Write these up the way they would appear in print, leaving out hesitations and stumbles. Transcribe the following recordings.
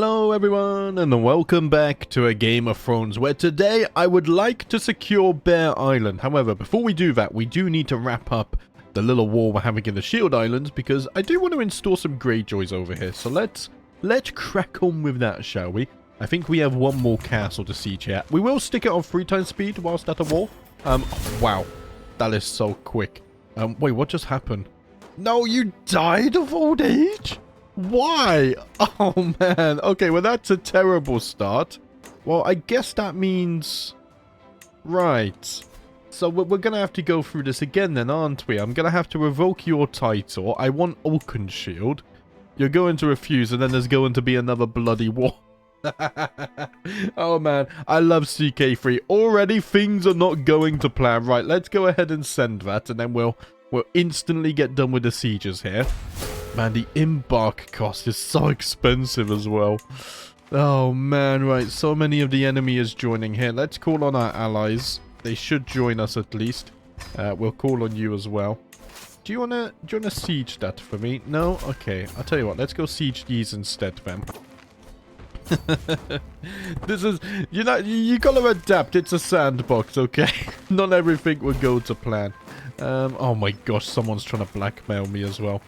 Hello everyone and welcome back to a Game of Thrones where today I would like to secure Bear Island. However, before we do that, we do need to wrap up the little war we're having in the Shield Islands because I do want to install some Greyjoys over here. So let's crack on with that, shall we? I think we have one more castle to siege here. We will stick it on 3x speed whilst at a war. Wow, that is so quick. Wait, what just happened? No, you died of old age? Why? Oh, man. Okay, well, that's a terrible start. Well, I guess that means... Right. So we're going to have to go through this again then, aren't we? I'm going to have to revoke your title. I want Oakenshield. You're going to refuse, and then there's going to be another bloody war. Oh, man. I love CK3. Already, things are not going to plan. Right, let's go ahead and send that, and then we'll instantly get done with the sieges here. Man, the embark cost is so expensive as well. Oh, man, right. So many of the enemy is joining here. Let's call on our allies. They should join us at least. We'll call on you as well. Do you wanna siege that for me? No? Okay. I'll tell you what. Let's go siege these instead, then. This is... You know, you gotta adapt. It's a sandbox, okay? Not everything will go to plan. Oh my gosh. Someone's trying to blackmail me as well.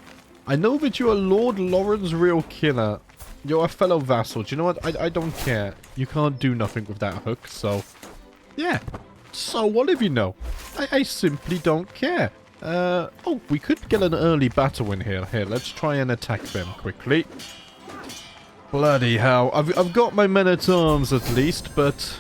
I know that you're Lord Lauren's real killer. You're a fellow vassal. Do you know what? I don't care. You can't do nothing with that hook, so... Yeah. So what if you know? I simply don't care. Oh, we could get an early battle in here. Here, let's try and attack them quickly. Bloody hell. I've got my men-at-arms at least, but...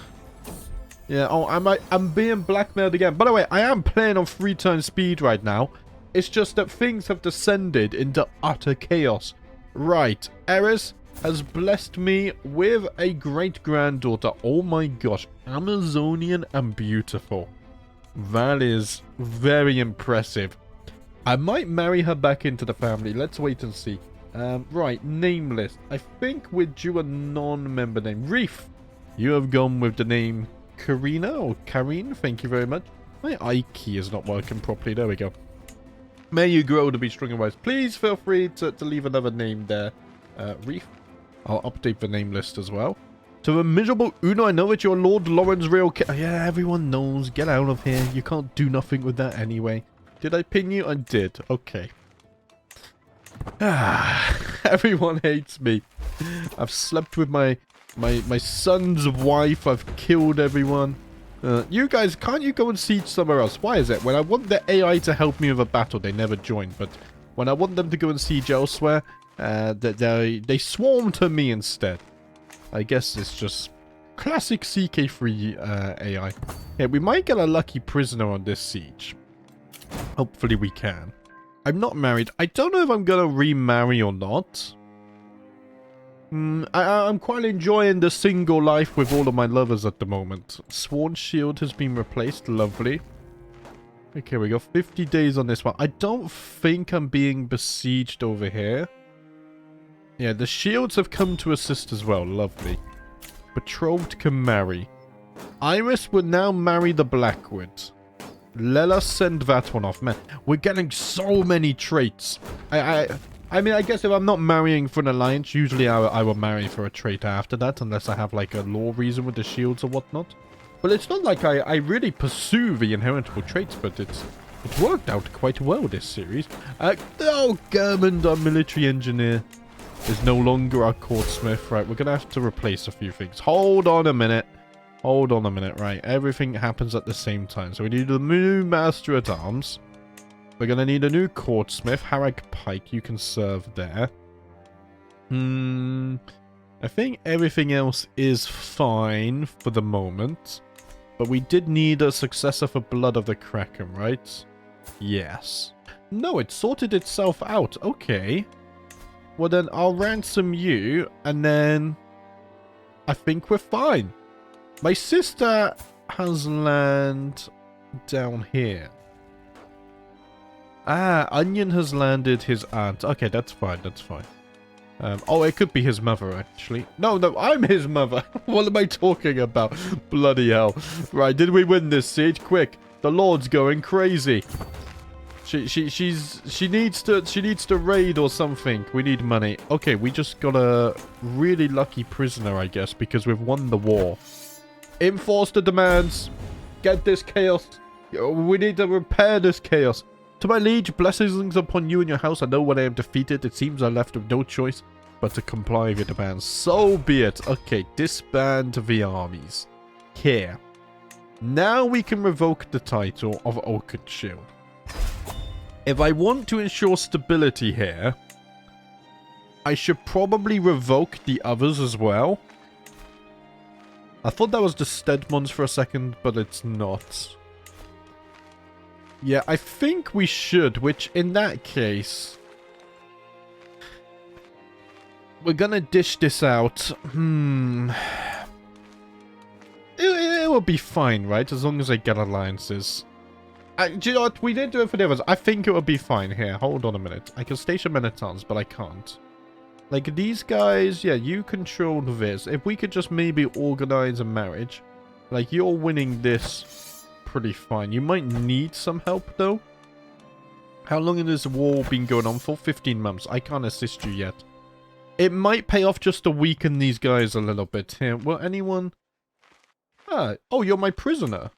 Yeah, oh, I'm being blackmailed again. By the way, I am playing on 3x speed right now. It's just that things have descended into utter chaos. Right, Eris has blessed me with a great-granddaughter. Oh my gosh, Amazonian and beautiful. That is very impressive. I might marry her back into the family. Let's wait and see. Right, name list. I think we're due a non-member name. Reef, you have gone with the name Karina or Karine. Thank you very much. My I key is not working properly. There we go. May you grow to be strong and wise. Please feel free to leave another name there. Reef. I'll update the name list as well. To a miserable Uno, I know that you're Lord Lauren's real yeah, everyone knows. Get out of here. You can't do nothing with that anyway. Did I pin you? I did. Okay. Everyone hates me. I've slept with my son's wife. I've killed everyone. You guys, can't you go and siege somewhere else? Why is it? When I want the AI to help me with a battle, they never join. But when I want them to go and siege elsewhere, they swarm to me instead. I guess it's just classic CK3 AI. Yeah, we might get a lucky prisoner on this siege. Hopefully we can. I'm not married. I don't know if I'm going to remarry or not. I'm quite enjoying the single life with all of my lovers at the moment. Sworn Shield has been replaced. Lovely. Okay, we got 50 days on this one. I don't think I'm being besieged over here. Yeah, the shields have come to assist as well. Lovely. Betrothed can marry. Iris would now marry the Blackwood. Let us send that one off. Man, we're getting so many traits. I mean, I guess if I'm not marrying for an alliance, usually I will marry for a trait after that, unless I have, like, a law reason with the shields or whatnot. But it's not like I really pursue the inheritable traits, but it worked out quite well, this series. Oh, Germund, our military engineer, is no longer our courtsmith. Right, we're going to have to replace a few things. Hold on a minute. Hold on a minute. Right, everything happens at the same time. So we need a new master at arms. We're going to need a new courtsmith. Harag Pike, you can serve there. I think everything else is fine for the moment. But we did need a successor for Blood of the Kraken, right? Yes. No, it sorted itself out. Okay. Well then, I'll ransom you, and then I think we're fine. My sister has land down here. Ah, Onion has landed his aunt. Okay, that's fine, that's fine. Oh, it could be his mother, actually. No, I'm his mother. What am I talking about? Bloody hell. Right, did we win this siege? Quick, the Lord's going crazy. She needs to raid or something. We need money. Okay, we just got a really lucky prisoner, I guess, because we've won the war. Enforce the demands. Get this chaos. We need to repair this chaos. To my liege, blessings upon you and your house. I know when I am defeated, it seems I'm left with no choice but to comply with your demands. So be it. Okay, disband the armies. Here. Now we can revoke the title of Oaken Shield. If I want to ensure stability here, I should probably revoke the others as well. I thought that was the Stedmons for a second, but it's not. Yeah, I think we should, which in that case... we're gonna dish this out. It will be fine, right? As long as I get alliances. Do you know what? We didn't do it for the others. I think it will be fine here. Hold on a minute. I can station Menatons, but I can't. Like, these guys, yeah, you control this. If we could just maybe organize a marriage. Like, you're winning this pretty fine. You might need some help, though. How long has this war been going on for? 15 months. I can't assist you yet. It might pay off just to weaken these guys a little bit here. Will anyone... Ah, oh, you're my prisoner.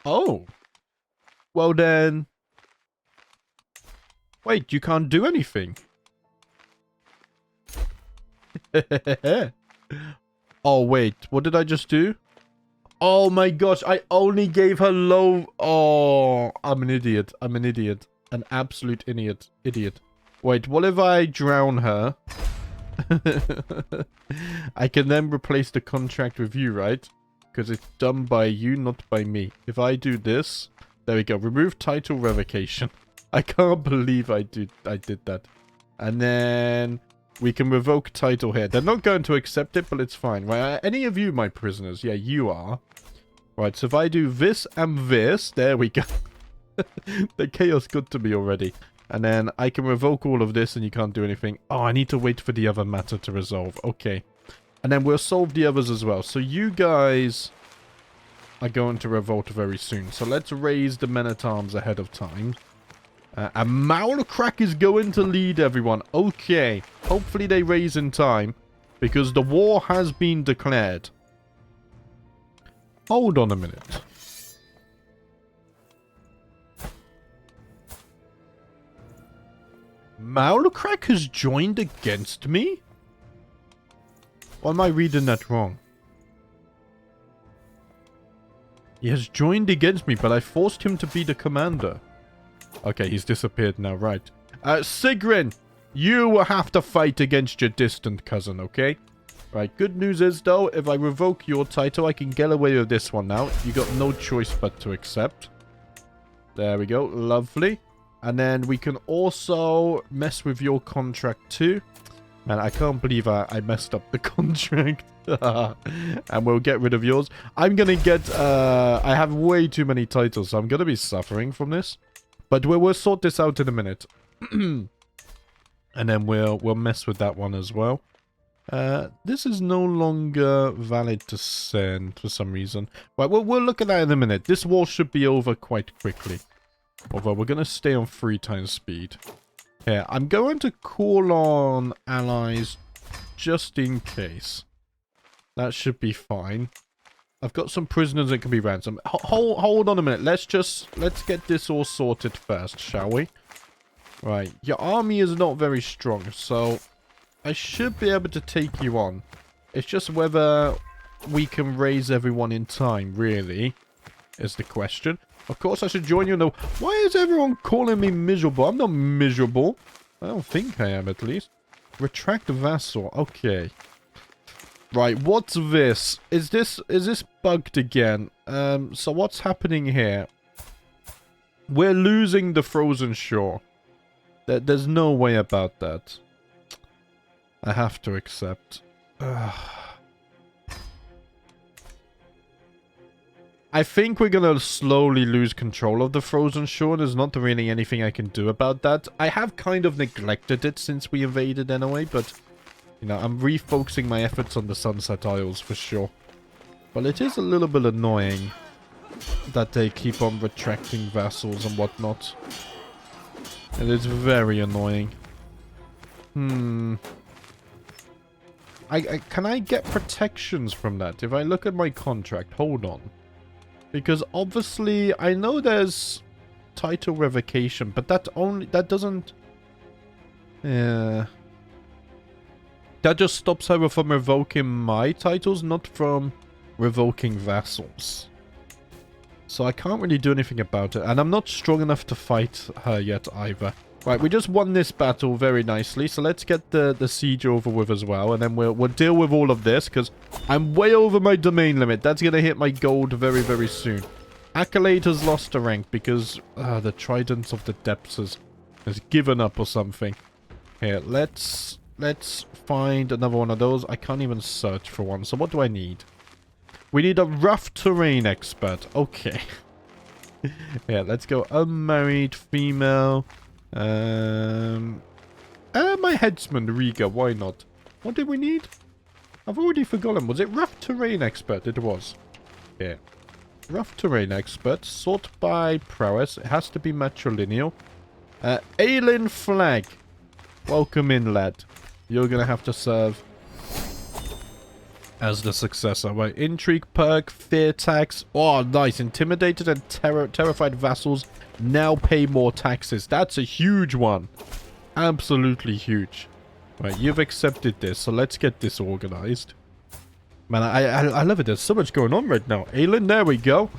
Oh. Well then... Wait, you can't do anything. Oh, wait. What did I just do? Oh my gosh, I only gave her low... Oh, I'm an idiot. I'm an idiot. An absolute idiot. Wait, what if I drown her? I can then replace the contract with you, right? Because it's done by you, not by me. If I do this... There we go. Remove title revocation. I can't believe I did that. And then... we can revoke title here. They're not going to accept it, but it's fine. Right? Any of you, my prisoners? Yeah, you are. Right, so if I do this and this... There we go. The chaos got to me already. And then I can revoke all of this and you can't do anything. Oh, I need to wait for the other matter to resolve. Okay. And then we'll solve the others as well. So you guys are going to revolt very soon. So let's raise the men-at-arms ahead of time. And Maulcrack is going to lead everyone. Okay. Hopefully they raise in time. Because the war has been declared. Hold on a minute. Maulcrack has joined against me? Or am I reading that wrong? He has joined against me, but I forced him to be the commander. Okay, he's disappeared now, right. Sigrin, you will have to fight against your distant cousin, okay? Right, good news is, though, if I revoke your title, I can get away with this one now. You got no choice but to accept. There we go, lovely. And then we can also mess with your contract too. Man, I can't believe I messed up the contract. And we'll get rid of yours. I'm going to get... I have way too many titles, so I'm going to be suffering from this. But we'll sort this out in a minute. And then we'll mess with that one as well. This is no longer valid to send for some reason. Right, we'll look at that in a minute. This war should be over quite quickly. Although we're going to stay on 3 times speed. Here, I'm going to call on allies just in case. That should be fine. I've got some prisoners that can be ransomed. Hold on a minute. Let's get this all sorted first, shall we? Right. Your army is not very strong, so I should be able to take you on. It's just whether we can raise everyone in time, really, is the question. Of course, I should join you. No, why is everyone calling me miserable? I'm not miserable. I don't think I am, at least. Retract vassal. Okay. Right, what's this? Is this bugged again? So what's happening here? We're losing the frozen shore. There's no way about that. I have to accept. I think we're gonna slowly lose control of the frozen shore. There's not really anything I can do about that. I have kind of neglected it since we invaded anyway, but... you know, I'm refocusing my efforts on the Sunset Isles for sure. But it is a little bit annoying that they keep on retracting vassals and whatnot. It is very annoying. Can I get protections from that? If I look at my contract, hold on. Because obviously, I know there's title revocation, but that doesn't... Yeah. That just stops her from revoking my titles, not from revoking vassals. So I can't really do anything about it. And I'm not strong enough to fight her yet either. Right, we just won this battle very nicely. So let's get the siege over with as well. And then we'll deal with all of this. Because I'm way over my domain limit. That's going to hit my gold very, very soon. Accolade has lost a rank because the Trident of the Depths has given up or something. Here, let's find another one of those. I can't even search for one. So what do I need? We need a rough terrain expert. Okay. Yeah, let's go. Unmarried female. My headsman, Riga. Why not? What did we need? I've already forgotten. Was it rough terrain expert? It was. Yeah. Rough terrain expert. Sort by prowess. It has to be matrilineal. Aelin flag. Welcome in, lad. You're going to have to serve as the successor. Right, intrigue perk, fear tax. Oh, nice. Intimidated and terrified vassals now pay more taxes. That's a huge one. Absolutely huge. Right, you've accepted this, so let's get this organized. Man, I love it. There's so much going on right now. Aelin, there we go.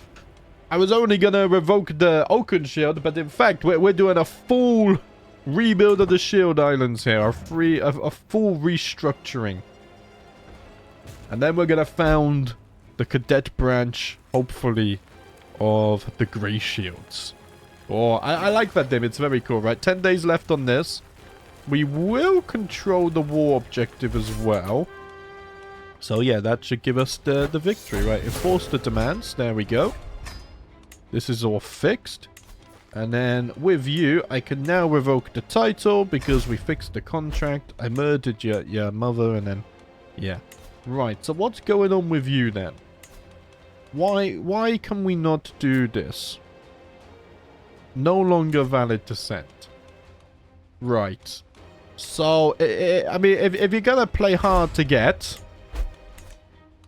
I was only gonna revoke the Oaken Shield, but in fact, we're doing a full rebuild of the Shield Islands here. A full restructuring. And then we're going to found the cadet branch, hopefully, of the Grey Shields. Oh, I like that, Dim. It's very cool, right? 10 days left on this. We will control the war objective as well. So, yeah, that should give us the victory, right? Enforce the demands. There we go. This is all fixed. And then, with you, I can now revoke the title because we fixed the contract. I murdered your mother, and then... Yeah. Right, so what's going on with you then? Why can we not do this? No longer valid descent. Right. So, I mean, if you're gonna play hard to get,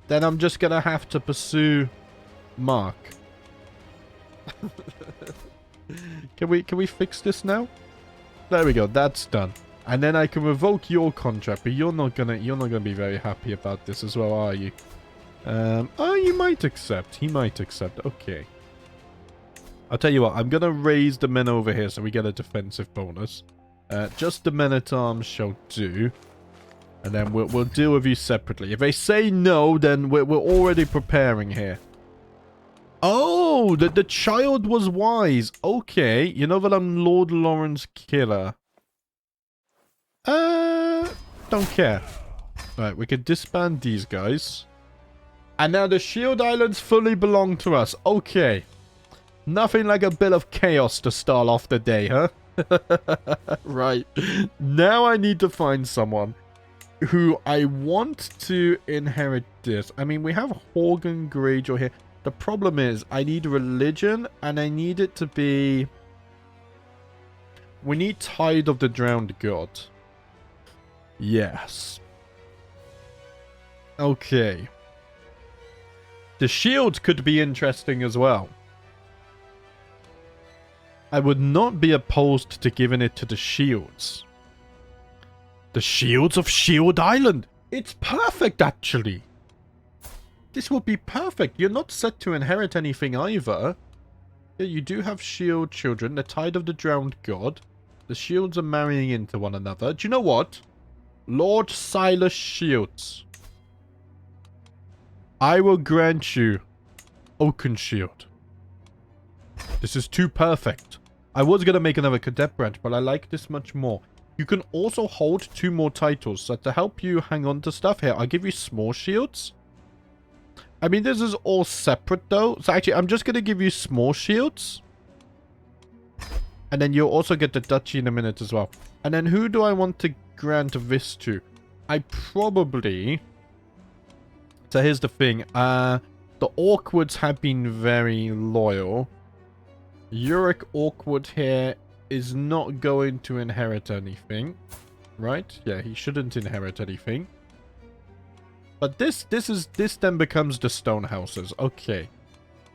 then I'm just gonna have to pursue Mark. Can we fix this now? There we go, that's done. And then I can revoke your contract, but you're not gonna be very happy about this as well, are you? Oh, you might accept. He might accept. Okay. I'll tell you what, I'm gonna raise the men over here so we get a defensive bonus. Just the men-at-arms shall do. And then we'll deal with you separately. If they say no, then we're already preparing here. Oh, the child was wise. Okay, you know that I'm Lord Lawrence Killer. Don't care. Right, we can disband these guys. And now the Shield Islands fully belong to us. Okay. Nothing like a bit of chaos to start off the day, huh? Right. Now I need to find someone who I want to inherit this. I mean, we have Horgan Greyjoy here. The problem is, I need religion, and I need it to be... We need Tide of the Drowned God. Yes. Okay. The shield could be interesting as well. I would not be opposed to giving it to the shields. The shields of Shield Island. It's perfect, actually. This would be perfect. You're not set to inherit anything either. Yeah, you do have shield children. The Tide of the Drowned God. The shields are marrying into one another. Do you know what? Lord Silas Shields. I will grant you Oakenshield. This is too perfect. I was going to make another cadet branch, but I like this much more. You can also hold 2 more titles. So to help you hang on to stuff here, I'll give you small shields. I mean, this is all separate though. So actually, I'm just going to give you small shields. And then you'll also get the duchy in a minute as well. And then who do I want to grant this to? I probably... So here's the thing. The Awkwards have been very loyal. Uric Awkward here is not going to inherit anything. Right? Yeah, he shouldn't inherit anything. But this then becomes the stone houses. Okay.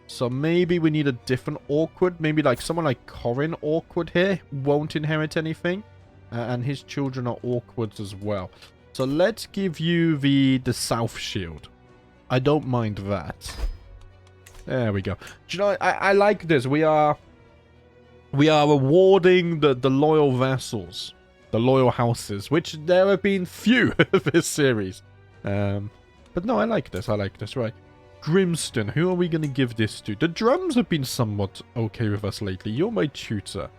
So maybe we need a different awkward. Maybe like someone like Corin awkward here won't inherit anything. And his children are awkwards as well. So let's give you the south shield. I don't mind that. There we go. Do you know, I like this. We are rewarding the loyal vassals. The loyal houses, which there have been few this series. But no, I like this. I like this. Right. Grimston, who are we going to give this to? The drums have been somewhat okay with us lately. You're my tutor.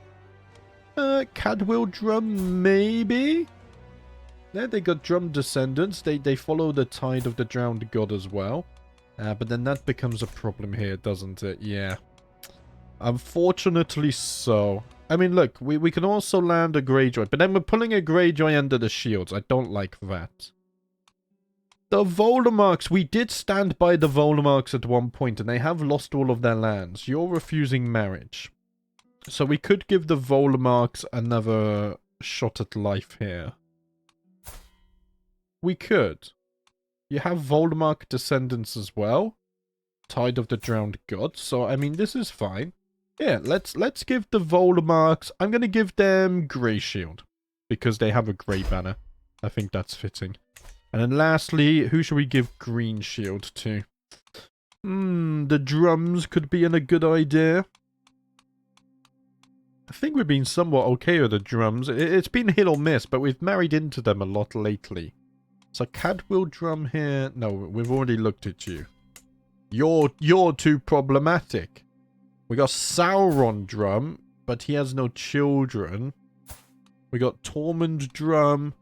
Cadwell drum, maybe? Yeah, they got drum descendants. They follow the tide of the drowned god as well. But then that becomes a problem here, doesn't it? Yeah. Unfortunately so. I mean, look, we can also land a Greyjoy, but then we're pulling a Greyjoy under the shields. I don't like that. The Voldemorts, we did stand by the Voldemorts at one point, and they have lost all of their lands. You're refusing marriage. So we could give the Voldemorts another shot at life here. We could. You have Voldemort descendants as well. Tide of the Drowned God. So, I mean, this is fine. Yeah, let's give the Voldemorts... I'm going to give them Grey Shield. Because they have a Grey banner. I think that's fitting. And then lastly, who should we give Green Shield to? The drums could be a good idea. I think we've been somewhat okay with the drums. It's been hit or miss, but we've married into them a lot lately. So Cadwell drum here... No, we've already looked at you. You're too problematic. We got Sauron drum, but he has no children. We got Tormund drum.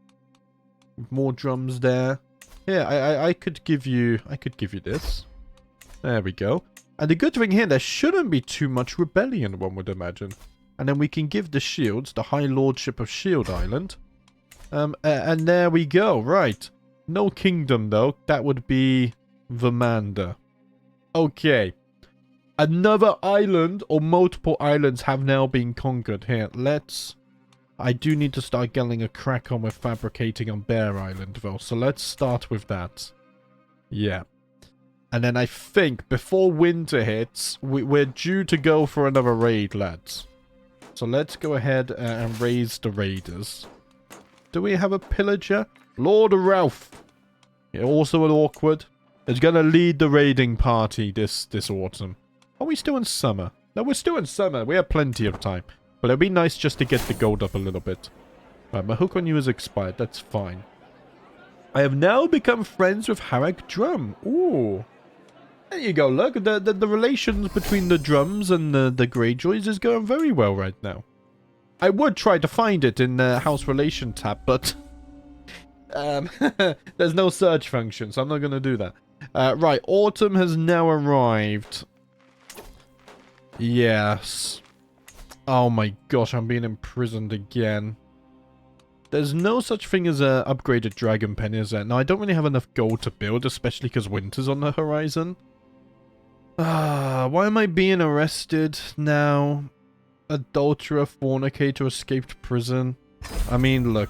More drums there. Yeah, I could give you this. There we go. And the good thing here, there shouldn't be too much rebellion, one would imagine. And then we can give the shields the High Lordship of Shield Island. And there we go. Right. No kingdom, though. That would be Vermander. Okay. Another island, or multiple islands, have now been conquered. Here, let's... I do need to start getting a crack on with fabricating on Bear Island, though. So let's start with that. Yeah. And then I think, before winter hits, we're due to go for another raid, lads. So let's go ahead and raise the raiders. Do we have a pillager? Lord Ralph. Yeah, also an awkward. Is going to lead the raiding party this autumn. Are we still in summer? No, we're still in summer. We have plenty of time. But it'd be nice just to get the gold up a little bit. Right, my hook on you is expired. That's fine. I have now become friends with Harag Drum. Ooh. There you go, look. The relations between the drums and the Greyjoys is going very well right now. I would try to find it in the House Relation tab, but... there's no search function, so I'm not going to do that. Right, autumn has now arrived. Yes. Oh my gosh, I'm being imprisoned again. There's no such thing as a upgraded dragon pen, is there? Now, I don't really have enough gold to build, especially because winter's on the horizon. Why am I being arrested now? Adulterer, fornicator, escaped prison. I mean, look.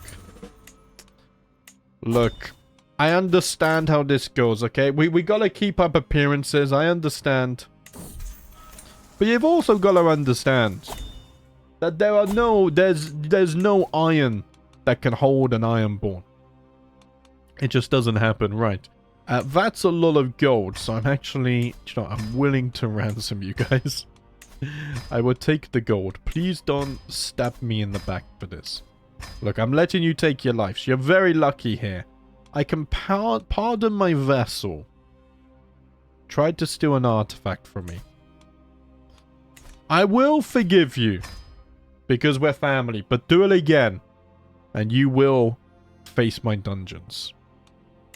Look. I understand how this goes, okay? We gotta keep up appearances, I understand. But you've also gotta understand that there's no iron that can hold an Ironborn. It just doesn't happen, right? That's a lot of gold, so I'm actually, you know, I'm willing to ransom you guys. I would take the gold. Please don't stab me in the back for this. Look, I'm letting you take your lives. You're very lucky here. I can pardon my vassal. Tried to steal an artifact from me. I will forgive you. Because we're family. But do it again. And you will face my dungeons.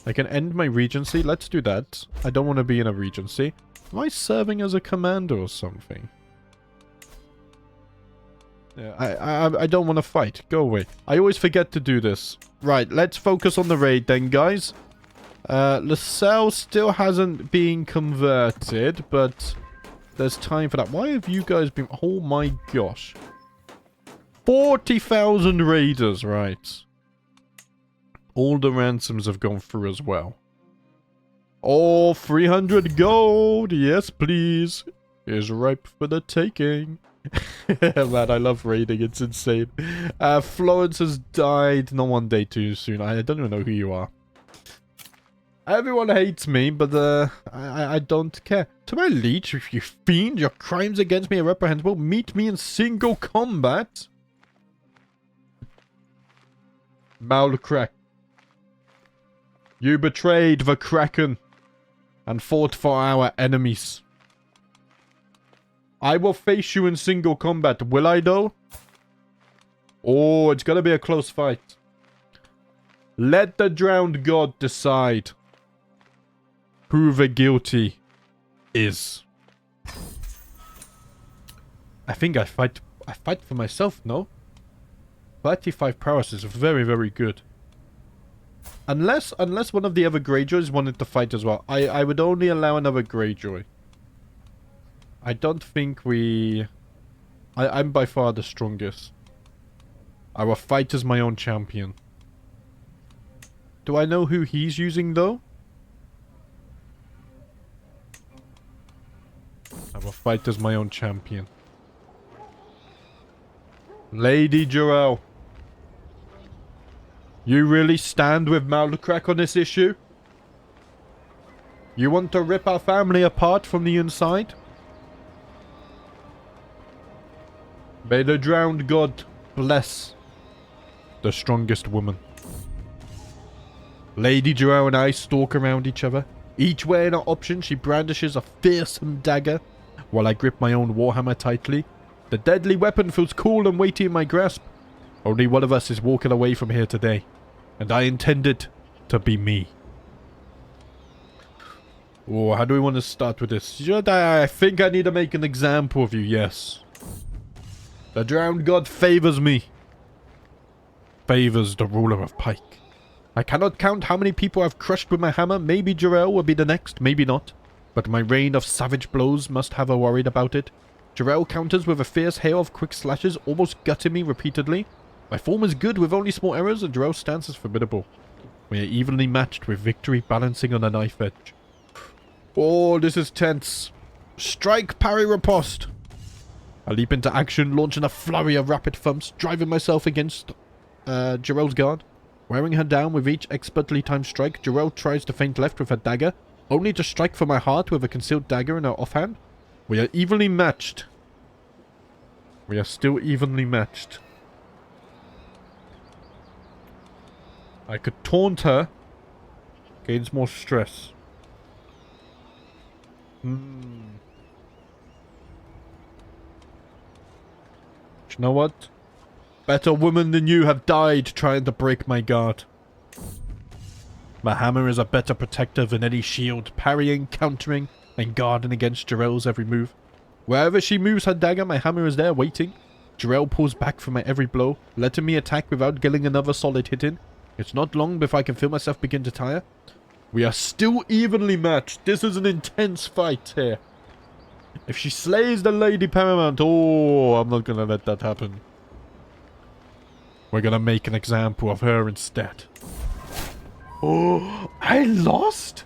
I can end my regency. Let's do that. I don't want to be in a regency. Am I serving as a commander or something? Yeah, I don't want to fight. Go away. I always forget to do this. Right, let's focus on the raid then, guys. LaSalle still hasn't been converted, but there's time for that. Why have you guys been... Oh my gosh. 40,000 raiders, right. All the ransoms have gone through as well. Oh, 300 gold. Yes, please. Is ripe for the taking. Man, I love raiding. It's insane. Florence has died. Not one day too soon. I don't even know who you are. Everyone hates me, but I don't care. To my liege, if you fiend, your crimes against me are reprehensible. Meet me in single combat. Malcrack. You betrayed the Kraken and fought for our enemies. I will face you in single combat. Will I, though? Oh, it's gonna be a close fight. Let the drowned god decide who the guilty is. I think I fight for myself, no? 35 prowess is very, very good. Unless one of the other Greyjoys wanted to fight as well. I would only allow another Greyjoy. I don't think we... I'm by far the strongest. I will fight as my own champion. Do I know who he's using, though? I will fight as my own champion. Lady Jarrell. You really stand with Malcrack on this issue? You want to rip our family apart from the inside? May the drowned god bless the strongest woman. Lady Jarrell and I stalk around each other. Each wearing her option, she brandishes a fearsome dagger, while I grip my own warhammer tightly. The deadly weapon feels cool and weighty in my grasp. Only one of us is walking away from here today, and I intend it to be me. Oh, how do we want to start with this? I think I need to make an example of you, yes. The drowned god favors me. Favors the ruler of Pike. I cannot count how many people I've crushed with my hammer. Maybe Jarrell will be the next, maybe not. But my reign of savage blows must have her worried about it. Jarrell counters with a fierce hail of quick slashes, almost gutting me repeatedly. My form is good with only small errors, and Jarrell's stance is formidable. We are evenly matched, with victory balancing on a knife edge. Oh, this is tense. Strike, parry, riposte. I leap into action, launching a flurry of rapid thumps, driving myself against Jarrell's guard. Wearing her down with each expertly timed strike, Jarrell tries to feint left with her dagger, only to strike for my heart with a concealed dagger in her offhand. We are evenly matched. We are still evenly matched. I could taunt her. Gains more stress. You know what? Better women than you have died trying to break my guard. My hammer is a better protector than any shield, parrying, countering, and guarding against Jarrell's every move. Wherever she moves her dagger, my hammer is there waiting. Jarrell pulls back from my every blow, letting me attack without getting another solid hit in. It's not long before I can feel myself begin to tire. We are still evenly matched. This is an intense fight here. If she slays the Lady Paramount, oh, I'm not gonna let that happen. We're gonna make an example of her instead. Oh, I lost?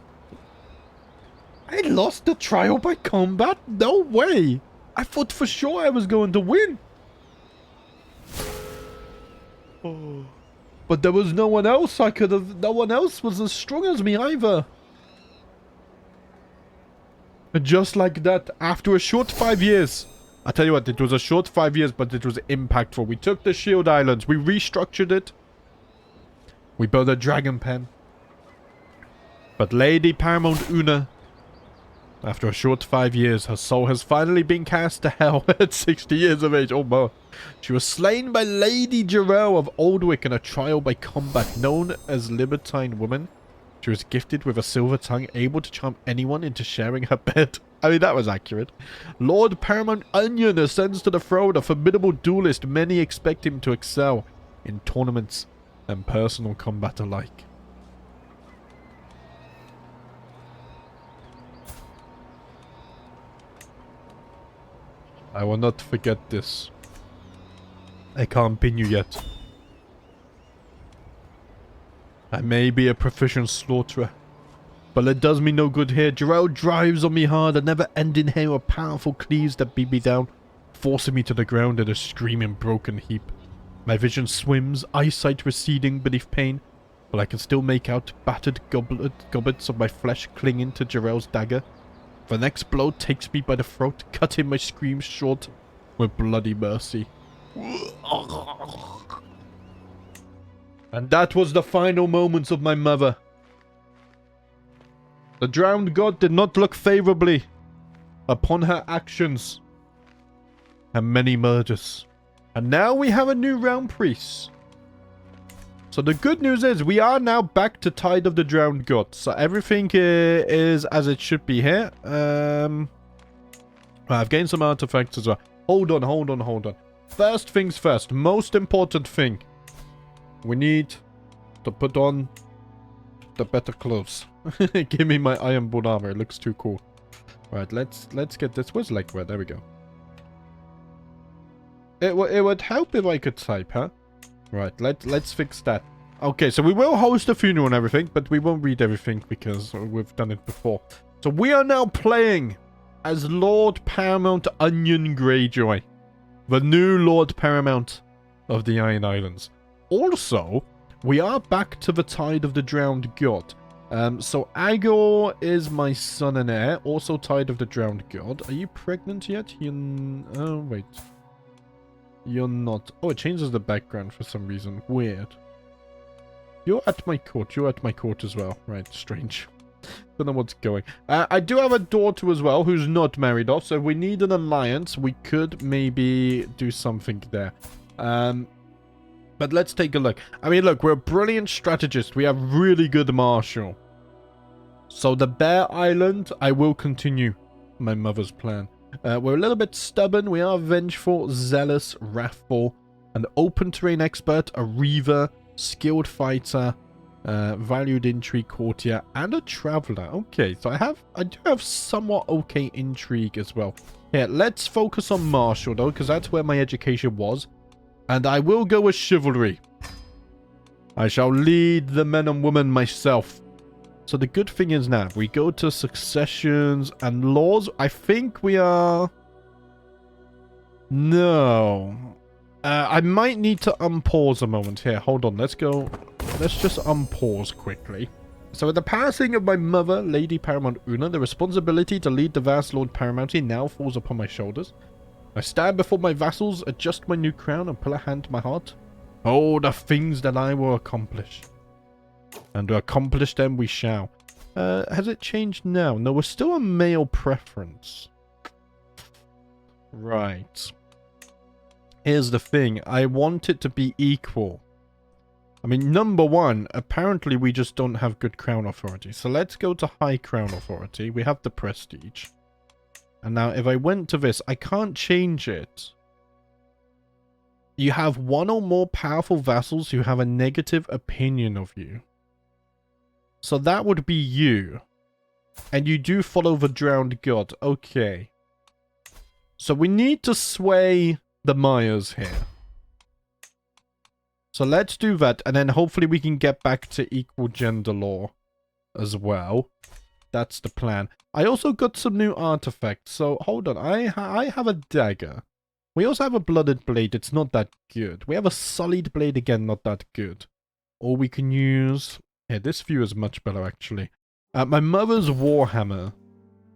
I lost the trial by combat? No way! I thought for sure I was going to win. Oh. But there was no one else I could have... No one else was as strong as me either. And just like that, after a short 5 years... I tell you what, it was a short 5 years, but it was impactful. We took the Shield Islands. We restructured it. We built a dragon pen. But Lady Paramount Una... After a short 5 years, her soul has finally been cast to hell at 60 years of age. Oh, my. She was slain by Lady Jarrell of Oldwick in a trial by combat known as Libertine Woman. She was gifted with a silver tongue, able to charm anyone into sharing her bed. I mean, that was accurate. Lord Paramount Onion ascends to the throne, a formidable duelist. Many expect him to excel in tournaments and personal combat alike. I will not forget this. I can't pin you yet. I may be a proficient slaughterer, but it does me no good here. Jarrell drives on me hard, a never-ending hail of powerful cleaves that beat me down, forcing me to the ground in a screaming broken heap. My vision swims, eyesight receding beneath pain, but I can still make out battered gobbets of my flesh clinging to Jarrell's dagger. The next blow takes me by the throat, cutting my screams short with bloody mercy. And that was the final moments of my mother. The drowned god did not look favorably upon her actions and many murders. And now we have a new realm priest. So the good news is we are now back to Tide of the Drowned God. So everything is as it should be here. I've gained some artifacts as well. Hold on. First things first. Most important thing. We need to put on the better clothes. Give me my iron bone armor. It looks too cool. Right, let's get this. Where's Legwear? There we go. It would help if I could type, huh? Right, let's fix that. Okay, so we will host a funeral and everything, but we won't read everything because we've done it before. So we are now playing as Lord Paramount Onion Greyjoy, the new Lord Paramount of the Iron Islands. Also, we are back to the Tide of the Drowned God. So Agor is my son and heir, also Tide of the Drowned God. Are you pregnant yet? Oh, wait. You're not. Oh, it changes the background for some reason. Weird. You're at my court. You're at my court as well. Right, strange. Don't know what's going. I do have a daughter as well who's not married off, so if we need an alliance, we could maybe do something there. But let's take a look. I mean, look, we're a brilliant strategist. We have really good martial. So the Bear Island, I will continue my mother's plan. We're a little bit stubborn. We are vengeful, zealous, wrathful, an open terrain expert, a reaver, skilled fighter, valued intrigue courtier, and a traveler. Okay, so I do have somewhat okay intrigue as well. Here, let's focus on martial though, because that's where my education was. And I will go with chivalry. I shall lead the men and women myself. So the good thing is now, we go to successions and laws. I think we are... No. I might need to unpause a moment here. Hold on, let's go. Let's just unpause quickly. So with the passing of my mother, Lady Paramount Una, the responsibility to lead the vast Lord Paramounty now falls upon my shoulders. I stand before my vassals, adjust my new crown, and pull a hand to my heart. Oh, the things that I will accomplish. And to accomplish them we shall. Has it changed now? No, we're still a male preference. Right. Here's the thing. I want it to be equal. I mean, number one, apparently we just don't have good crown authority. So let's go to high crown authority. We have the prestige. And now if I went to this, I can't change it. You have one or more powerful vassals who have a negative opinion of you. So that would be you. And you do follow the drowned god. Okay. So we need to sway the Myers here. So let's do that. And then hopefully we can get back to equal gender law as well. That's the plan. I also got some new artifacts. So hold on. I have a dagger. We also have a blooded blade. It's not that good. We have a sullied blade again. Not that good. Or we can use... Yeah, this view is much better, actually. My mother's warhammer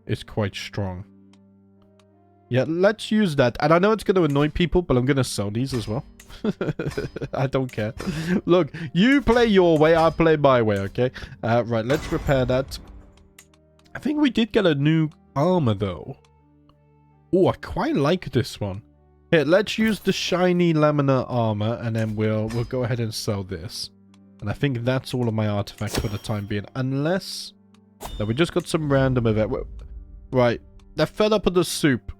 is quite strong. Yeah, let's use that. And I know it's going to annoy people, but I'm going to sell these as well. I don't care. Look, you play your way, I play my way, okay? Right, let's repair that. I think we did get a new armor, though. Oh, I quite like this one. Here, let's use the shiny laminar armor, and then we'll go ahead and sell this. And I think that's all of my artifacts for the time being. Unless... No, we just got some random event. Right. They're fed up with the soup.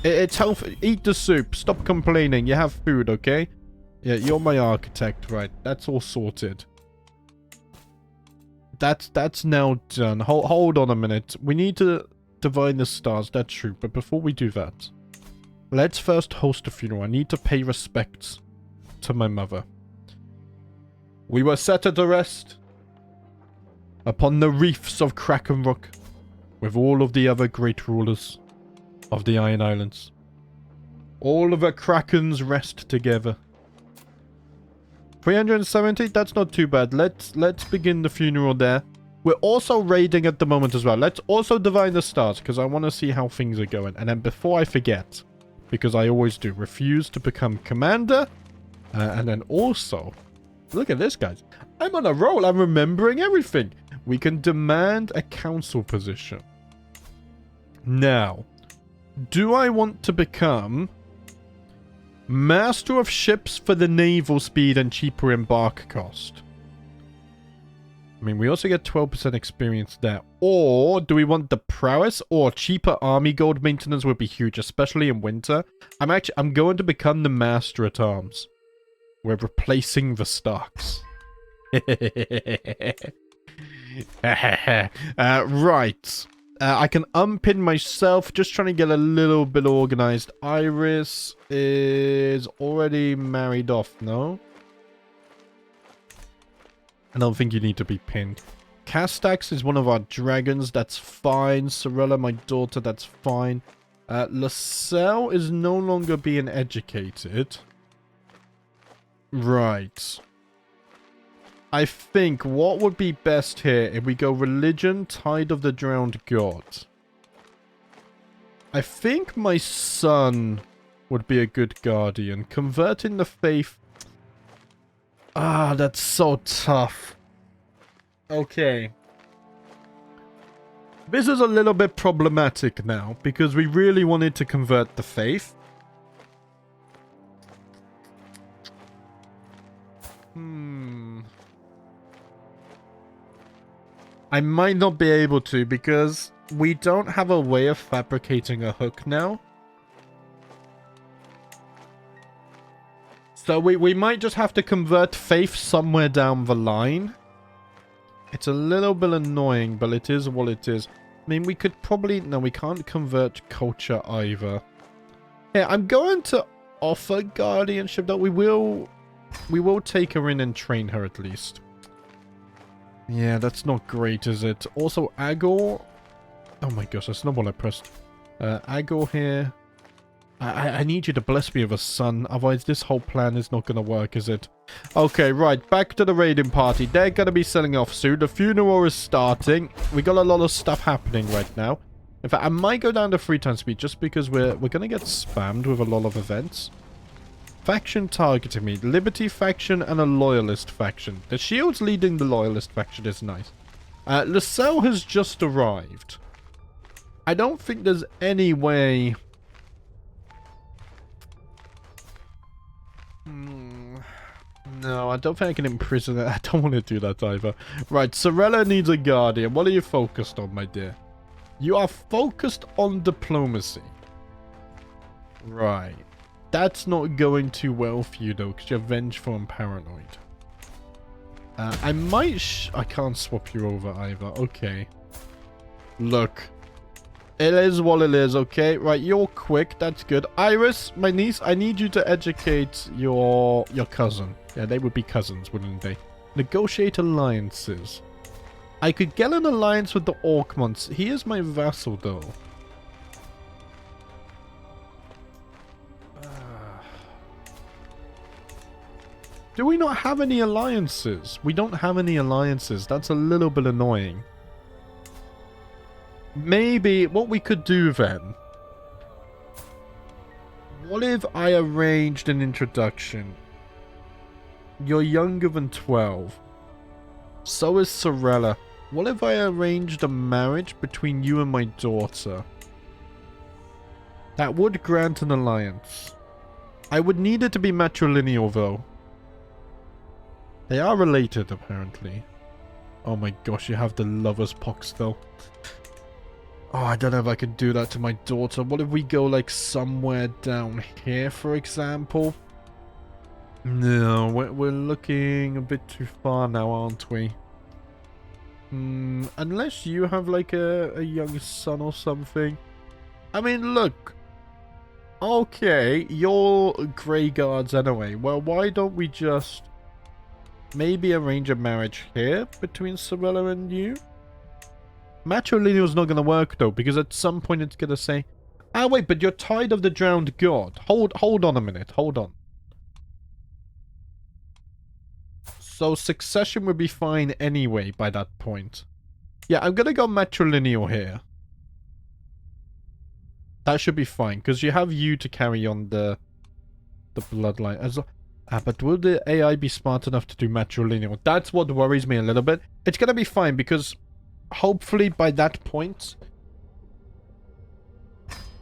It's healthy. Eat the soup. Stop complaining. You have food, okay? Yeah, you're my architect. Right. That's all sorted. That's now done. Hold on a minute. We need to divine the stars. That's true. But before we do that, let's first host a funeral. I need to pay respects to my mother. We were set at rest upon the reefs of Kraken Rock with all of the other great rulers of the Iron Islands. All of the Krakens rest together. 370, that's not too bad. Let's begin the funeral there. We're also raiding at the moment as well. Let's also divine the stars, because I want to see how things are going. And then before I forget, because I always do, refuse to become commander. And then also, look at this, guys. I'm on a roll. I'm remembering everything. We can demand a council position. Now, do I want to become master of ships for the naval speed and cheaper embark cost? I mean, we also get 12% experience there. Or do we want the prowess? Or cheaper army gold maintenance would be huge, especially in winter. I'm going to become the master at arms. We're replacing the Starks. Right. I can unpin myself. Just trying to get a little bit organized. Iris is already married off, no? I don't think you need to be pinned. Castax is one of our dragons. That's fine. Sorella, my daughter, that's fine. Lascelles is no longer being educated. Right. I think what would be best here if we go religion, Tide of the Drowned God. I think my son would be a good guardian. Converting the faith. Ah, that's so tough. Okay. This is a little bit problematic now, because we really wanted to convert the faith. I might not be able to, because we don't have a way of fabricating a hook now. So we might just have to convert faith somewhere down the line. It's a little bit annoying, but it is what it is. I mean, we could probably... No, we can't convert culture either. Yeah, I'm going to offer guardianship, though. We will take her in and train her at least. Yeah, that's not great, is it? Also, AGOT... Oh my gosh, that's not what I pressed. AGOT here... I need you to bless me with a son, otherwise this whole plan is not going to work, is it? Okay, right, back to the raiding party. They're going to be selling off soon. The funeral is starting. We got a lot of stuff happening right now. In fact, I might go down to 3 times speed just because we're going to get spammed with a lot of events. Faction targeting me. Liberty faction and a loyalist faction. The shield's leading the loyalist faction is nice. Lascelles has just arrived. I don't think there's any way... No, I don't think I can imprison it. I don't want to do that either. Right, Sorella needs a guardian. What are you focused on, my dear? You are focused on diplomacy. Right. That's not going too well for you, though, because you're vengeful and paranoid. I might... I can't swap you over either. Okay. Look. It is what it is, okay? Right, you're quick. That's good. Iris, my niece, I need you to educate your cousin. Yeah, they would be cousins, wouldn't they? Negotiate alliances. I could get an alliance with the Orkmonts. He is my vassal, though. Do we not have any alliances? We don't have any alliances. That's a little bit annoying. Maybe what we could do then. What if I arranged an introduction? You're younger than 12. So is Sorella. What if I arranged a marriage between you and my daughter? That would grant an alliance. I would need it to be matrilineal, though. They are related, apparently. Oh my gosh, you have the lover's pox, though. Oh, I don't know if I could do that to my daughter. What if we go, like, somewhere down here, for example? No, we're looking a bit too far now, aren't we? Unless you have, like, a young son or something. I mean, look. Okay, you're Grey Guards anyway. Well, why don't we just maybe arrange a marriage here between Sorella and you? Matrilineal's not going to work, though, because at some point it's going to say, ah, wait, but you're tired of the drowned god. Hold on a minute. Hold on. So succession would be fine anyway by that point. Yeah, I'm going to go matrilineal here. That should be fine, because you have you to carry on the bloodline. But will the AI be smart enough to do matrilineal? That's what worries me a little bit. It's going to be fine, because hopefully by that point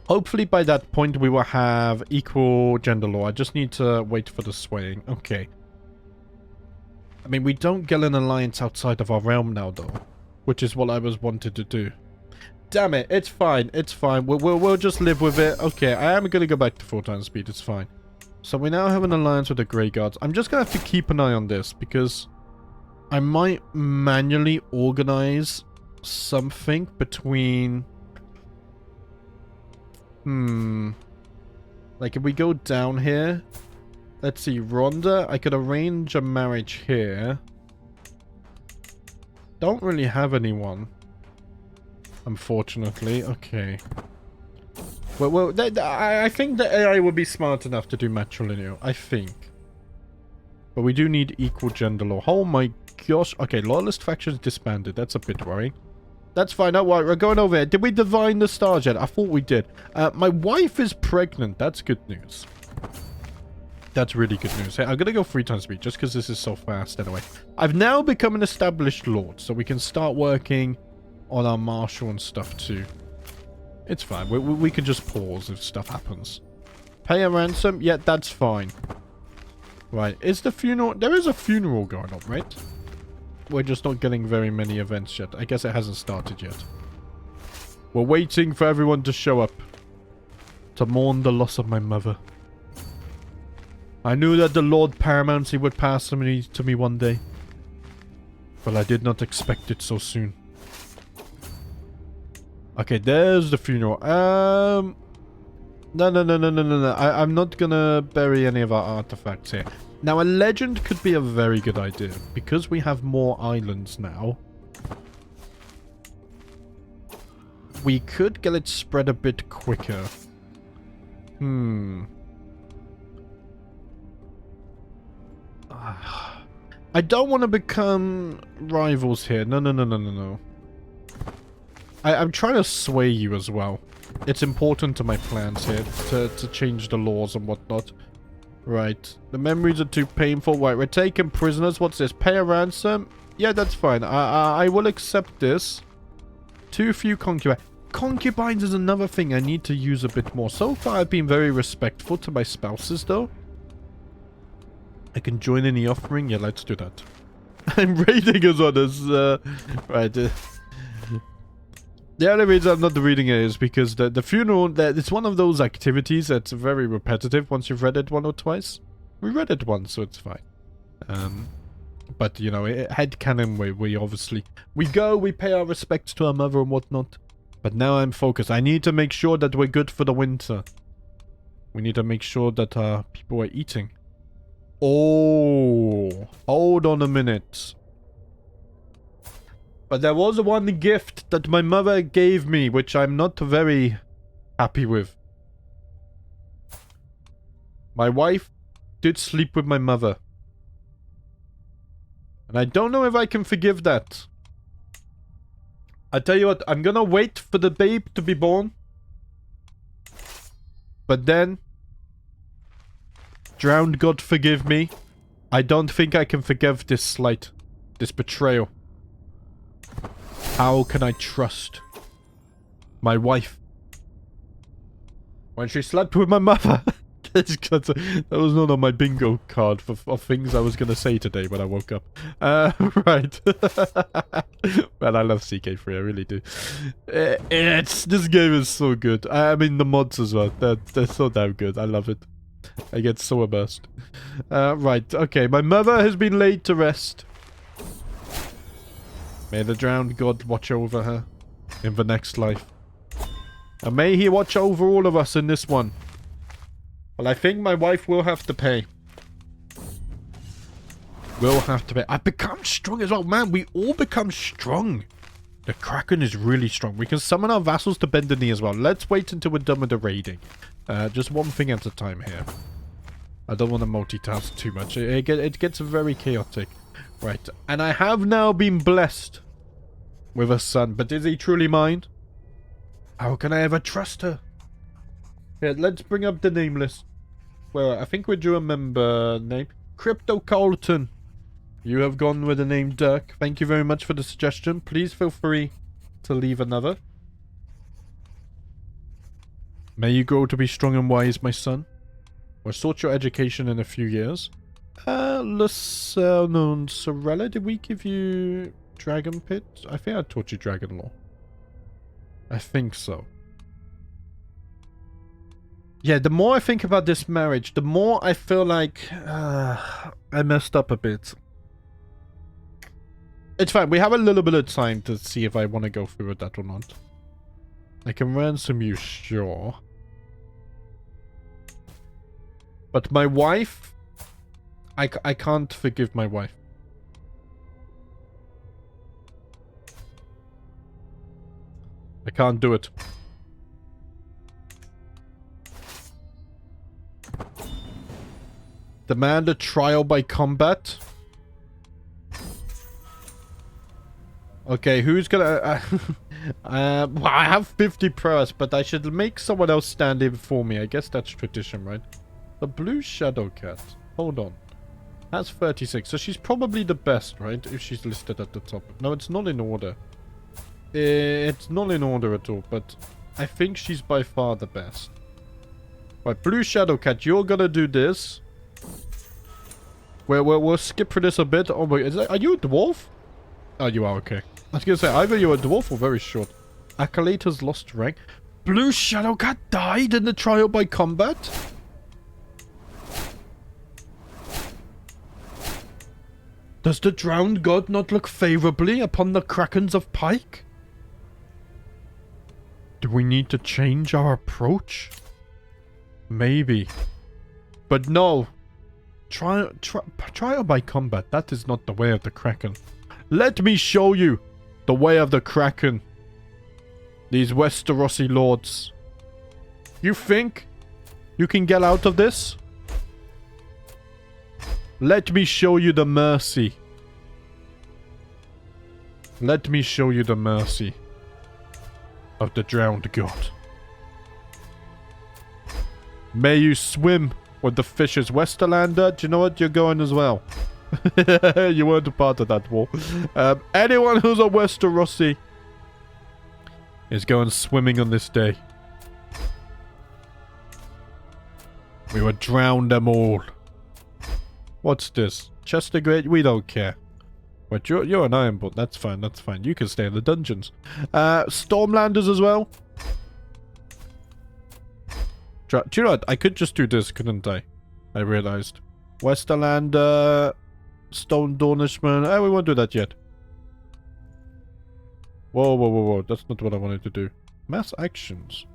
we will have equal gender law. I just need to wait for the swaying. Okay. I mean, we don't get an alliance outside of our realm now, though, which is what I was wanted to do. Damn it, it's fine, it's fine. We'll just live with it. Okay, I am going to go back to 4 times speed, it's fine. So we now have an alliance with the Grey Guards. I'm just going to have to keep an eye on this, because I might manually organize something between... Like, if we go down here... Let's see, Rhonda, I could arrange a marriage here. Don't really have anyone. Unfortunately. Okay. Well, I think the AI would be smart enough to do matrilineal. I think. But we do need equal gender law. Oh my gosh. Okay, lawless factions disbanded. That's a bit worrying. That's fine. Don't worry. We're going over here. Did we divine the stars yet? I thought we did. My wife is pregnant. That's good news. That's really good news. Hey, I'm going to go 3 times speed just because this is so fast anyway. I've now become an established lord, so we can start working on our marshal and stuff too. It's fine. We can just pause if stuff happens. Pay a ransom? Yeah, that's fine. Right. Is the funeral... There is a funeral going on, right? We're just not getting very many events yet. I guess it hasn't started yet. We're waiting for everyone to show up. To mourn the loss of my mother. I knew that the Lord Paramountcy would pass to me one day. But I did not expect it so soon. Okay, there's the funeral. No. I'm not gonna bury any of our artifacts here. Now, a legend could be a very good idea. Because we have more islands now. We could get it spread a bit quicker. I don't want to become rivals here. No. I'm trying to sway you as well. It's important to my plans here to change the laws and whatnot. Right. The memories are too painful. Right, we're taking prisoners. What's this? Pay a ransom? Yeah, that's fine. I will accept this. Too few concubines. Concubines is another thing I need to use a bit more. So far, I've been very respectful to my spouses, though. I can join in the offering. Yeah, let's do that. I'm raiding us on this. Right. The only reason I'm not reading it is because the funeral, it's one of those activities that's very repetitive once you've read it 1 or twice. We read it once, so it's fine. But, you know, headcanon we obviously... We go, we pay our respects to our mother and whatnot. But now I'm focused. I need to make sure that we're good for the winter. We need to make sure that people are eating. Oh, hold on a minute. But there was one gift that my mother gave me, which I'm not very happy with. My wife did sleep with my mother. And I don't know if I can forgive that. I tell you what, I'm gonna wait for the babe to be born. But then... Drowned God forgive me. I don't think I can forgive this slight. This betrayal. How can I trust my wife when she slept with my mother? That was not on my bingo card of things I was going to say today when I woke up. Right. Man, I love CK3, I really do. This game is so good. I mean, the mods as well. They're so damn good. I love it. I get so immersed. Right, okay. My mother has been laid to rest. May the drowned god watch over her in the next life. And may he watch over all of us in this one. Well, I think my wife will have to pay. Will have to pay. I've become strong as well. Man, we all become strong. The Kraken is really strong. We can summon our vassals to bend the knee as well. Let's wait until we're done with the raiding. Just one thing at a time here. I don't want to multitask too much. It gets very chaotic. Right. And I have now been blessed with a son. But is he truly mine? How can I ever trust her? Here, let's bring up the name list. Well, I think we drew a member name. Crypto Colton. You have gone with the name Dirk. Thank you very much for the suggestion. Please feel free to leave another. May you grow to be strong and wise, my son. We'll sort your education in a few years. Sorella, did we give you Dragon Pit? I think I taught you Dragon Law. I think so. Yeah, the more I think about this marriage, the more I feel like I messed up a bit. It's fine. We have a little bit of time to see if I want to go through with that or not. I can ransom you, sure. But my wife... I can't forgive my wife. I can't do it. Demand a trial by combat. Okay, who's gonna... well, I have 50 prowess, but I should make someone else stand in for me. I guess that's tradition, right? The blue shadow cat. Hold on. That's 36. So she's probably the best, right? If she's listed at the top. No, it's not in order. It's not in order at all, but I think she's by far the best. Right, blue shadow cat, you're gonna do this. We'll skip for this a bit. Oh wait, are you a dwarf? Oh, you are, okay. I was gonna say, either you're a dwarf or very short. Acolyte has lost rank. Blue shadow cat died in the trial by combat? Does the drowned god not look favorably upon the Krakens of Pike? Do we need to change our approach? Maybe. But no. Trial by combat, that is not the way of the Kraken. Let me show you the way of the Kraken. These Westerosi lords. You think you can get out of this? Let me show you the mercy. Let me show you the mercy of the drowned god. May you swim with the fishes. Westerlander, do you know what? You're going as well. You weren't a part of that war. Anyone who's a Westerosi is going swimming on this day. We would drown them all. What's this? Chester Great? We don't care. But you're an Ironborn. That's fine, that's fine. You can stay in the dungeons. Stormlanders as well. Do you know what? I could just do this, couldn't I? I realized. Westerlander... Stone Dornishman. Oh, we won't do that yet. Whoa, whoa, whoa, whoa. That's not what I wanted to do. Mass actions.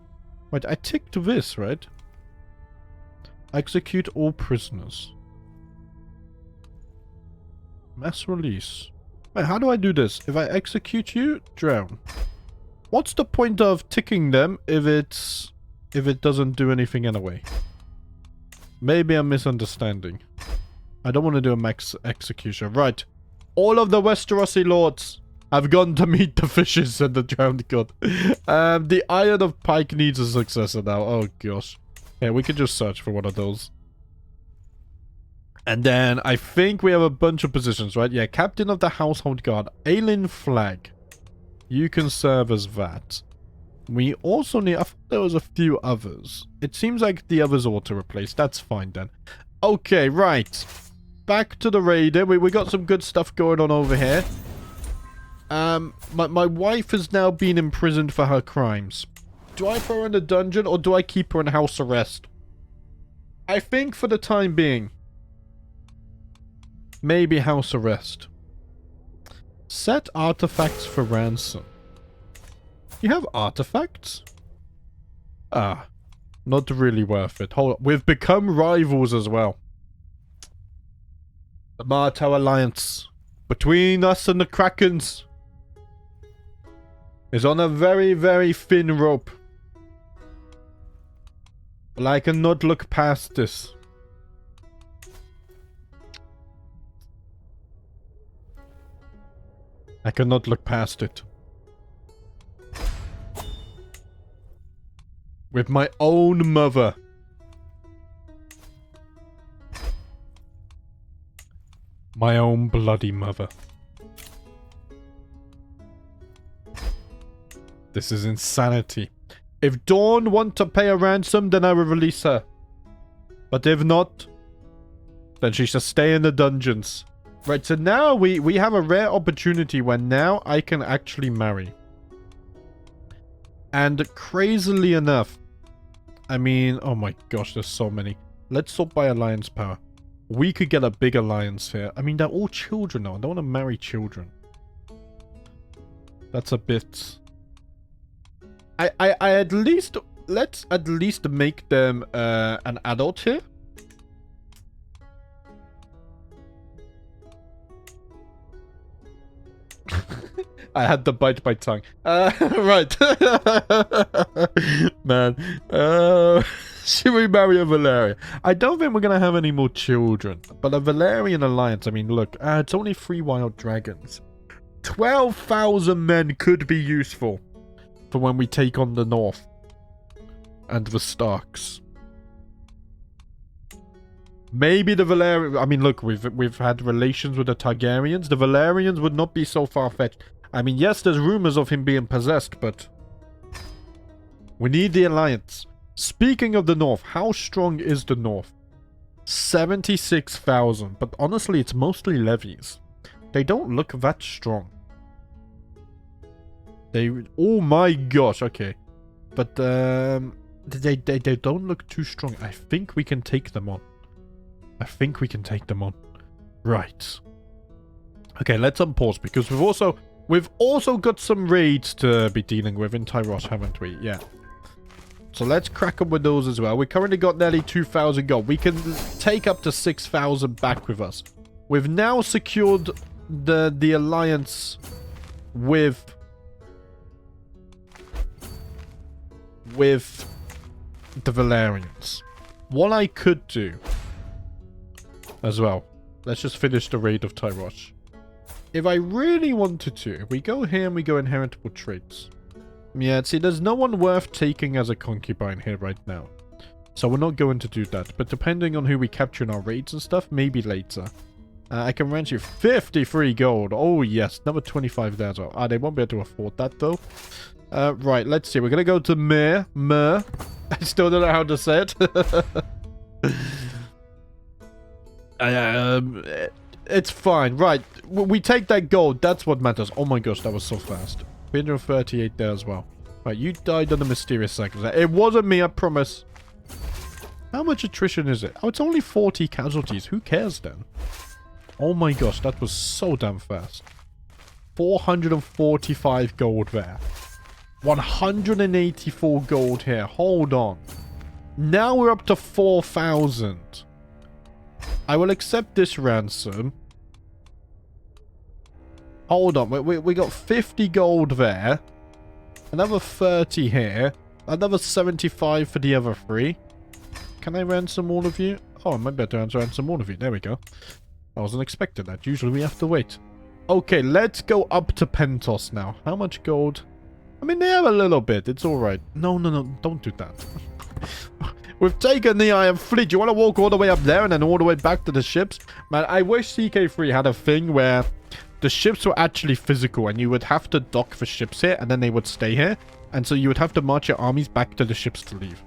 Wait, I ticked this, right? Execute all prisoners. Mass release. Wait, how do I do this? If I execute you, drown. What's the point of ticking them if it doesn't do anything anyway? Maybe I'm misunderstanding. I don't want to do a max execution. Right. All of the Westerosi lords have gone to meet the fishes and the drowned god. The Iron of Pike needs a successor now. Oh, gosh. Yeah, we could just search for one of those. And then I think we have a bunch of positions, right? Yeah, Captain of the Household Guard. Aelin Flag. You can serve as that. We also need... I thought there was a few others. It seems like the others auto-replace. That's fine then. Okay, right. Back to the raider. We got some good stuff going on over here. My wife has now been imprisoned for her crimes. Do I throw her in a dungeon or do I keep her in house arrest? I think for the time being, maybe house arrest. Set artifacts for ransom. You have artifacts? Ah. Not really worth it. Hold on. We've become rivals as well. The Marto Alliance between us and the Krakens is on a very, very thin rope. But I cannot look past this. I cannot look past it. With my own mother. My own bloody mother. This is insanity. If Dawn wants to pay a ransom, then I will release her. But if not, then she shall stay in the dungeons. Right, so now we have a rare opportunity where now I can actually marry. And crazily enough, I mean, oh my gosh, there's so many. Let's sort by alliance power. We could get a big alliance here. I mean, they're all children now. I don't want to marry children. That's a bit... I at least... Let's at least make them an adult here. I had to bite my tongue. Right. Man. Should we marry a Valerian? I don't think we're going to have any more children. But a Valerian alliance, I mean, look. It's only 3 wild dragons. 12,000 men could be useful for when we take on the North. And the Starks. Maybe the Valerian... I mean, look, we've had relations with the Targaryens. The Valerians would not be so far-fetched. I mean, yes, there's rumors of him being possessed, but... we need the alliance. Speaking of the North, how strong is the North? 76,000. But honestly, it's mostly levies. They don't look that strong. They... oh my gosh, okay. But, they don't look too strong. I think we can take them on. I think we can take them on. Right. Okay, let's unpause because we've also got some raids to be dealing with in Tyros, haven't we? Yeah. So let's crack up with those as well. We currently got nearly 2,000 gold. We can take up to 6,000 back with us. We've now secured the alliance with the Valerians. What I could do as well. Let's just finish the raid of Tyrosh. If I really wanted to, we go here and we go inheritable traits. Yeah, see, there's no one worth taking as a concubine here right now. So we're not going to do that. But depending on who we capture in our raids and stuff, maybe later. I can rent you 53 gold. Oh, yes. Another 25 there as well. They won't be able to afford that, though. Right, let's see. We're going to go to Mer. I still don't know how to say it. It's fine. Right. We take that gold. That's what matters. Oh my gosh, that was so fast. 338 there as well. Right, you died on the mysterious cycles. It wasn't me, I promise. How much attrition is it? Oh, it's only 40 casualties. Who cares then? Oh my gosh, that was so damn fast. 445 gold there. 184 gold here. Hold on. Now we're up to 4,000. I will accept this ransom. Hold on. We got 50 gold there. Another 30 here. Another 75 for the other 3. Can I ransom all of you? Oh, I might be able to ransom all of you. There we go. I wasn't expecting that. Usually we have to wait. Okay, let's go up to Pentos now. How much gold? I mean, they have a little bit. It's alright. No. Don't do that. We've taken the Iron Fleet. You want to walk all the way up there and then all the way back to the ships? Man, I wish CK3 had a thing where the ships were actually physical and you would have to dock for ships here and then they would stay here. And so you would have to march your armies back to the ships to leave.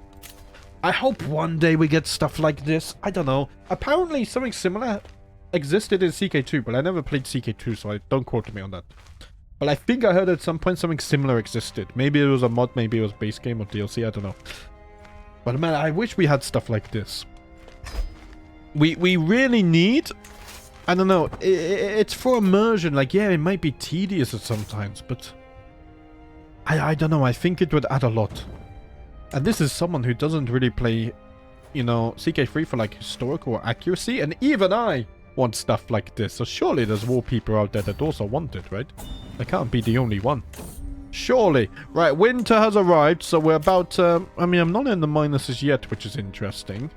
I hope one day we get stuff like this. I don't know. Apparently something similar existed in CK2, but I never played CK2, so don't quote me on that. But I think I heard at some point something similar existed. Maybe it was a mod, maybe it was base game or DLC, I don't know. But man, I wish we had stuff like this. We really need... I don't know. It's for immersion. Like, yeah, it might be tedious at sometimes, but... I don't know. I think it would add a lot. And this is someone who doesn't really play, you know, CK3 for like historical accuracy. And even I want stuff like this. So surely there's more people out there that also want it, right? I can't be the only one. Surely. Right, winter has arrived. So we're about, I mean, I'm not in the minuses yet, which is interesting.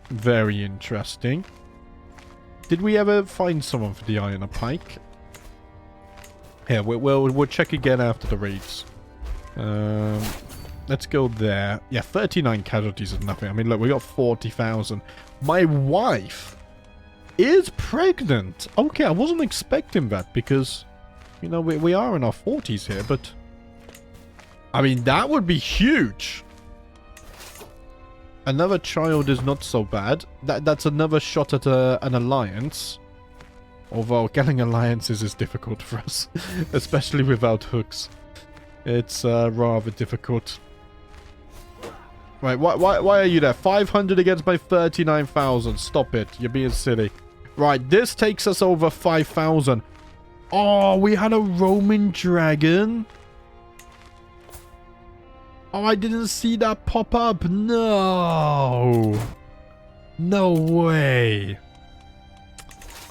Very interesting. Did we ever find someone for the iron pike? Yeah, we'll check again after the raids. Let's go there. Yeah, 39 casualties is nothing. I mean, look, we got 40,000. My wife is pregnant. Okay, I wasn't expecting that because, you know, we are in our 40s here, but I mean, that would be huge. Another child is not so bad. That's another shot at an alliance. Although getting alliances is difficult for us, especially without hooks. It's rather difficult. Right, why are you there? 500 against my 39,000. Stop it. You're being silly. Right, this takes us over 5,000. Oh, we had a Roman dragon. Oh, I didn't see that pop up. No. No way.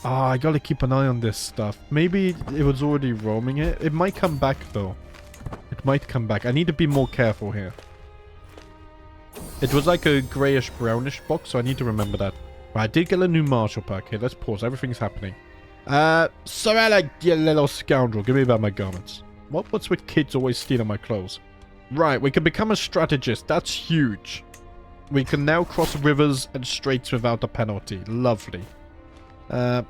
Ah, I gotta keep an eye on this stuff. Maybe it was already roaming it. It might come back, though. It might come back. I need to be more careful here. It was like a grayish-brownish box, so I need to remember that. Right, I did get a new martial pack here. Let's pause. Everything's happening. Sorella, you little scoundrel. Give me back my garments. What's with kids always stealing my clothes? Right, we can become a strategist. That's huge. We can now cross rivers and straits without a penalty. Lovely.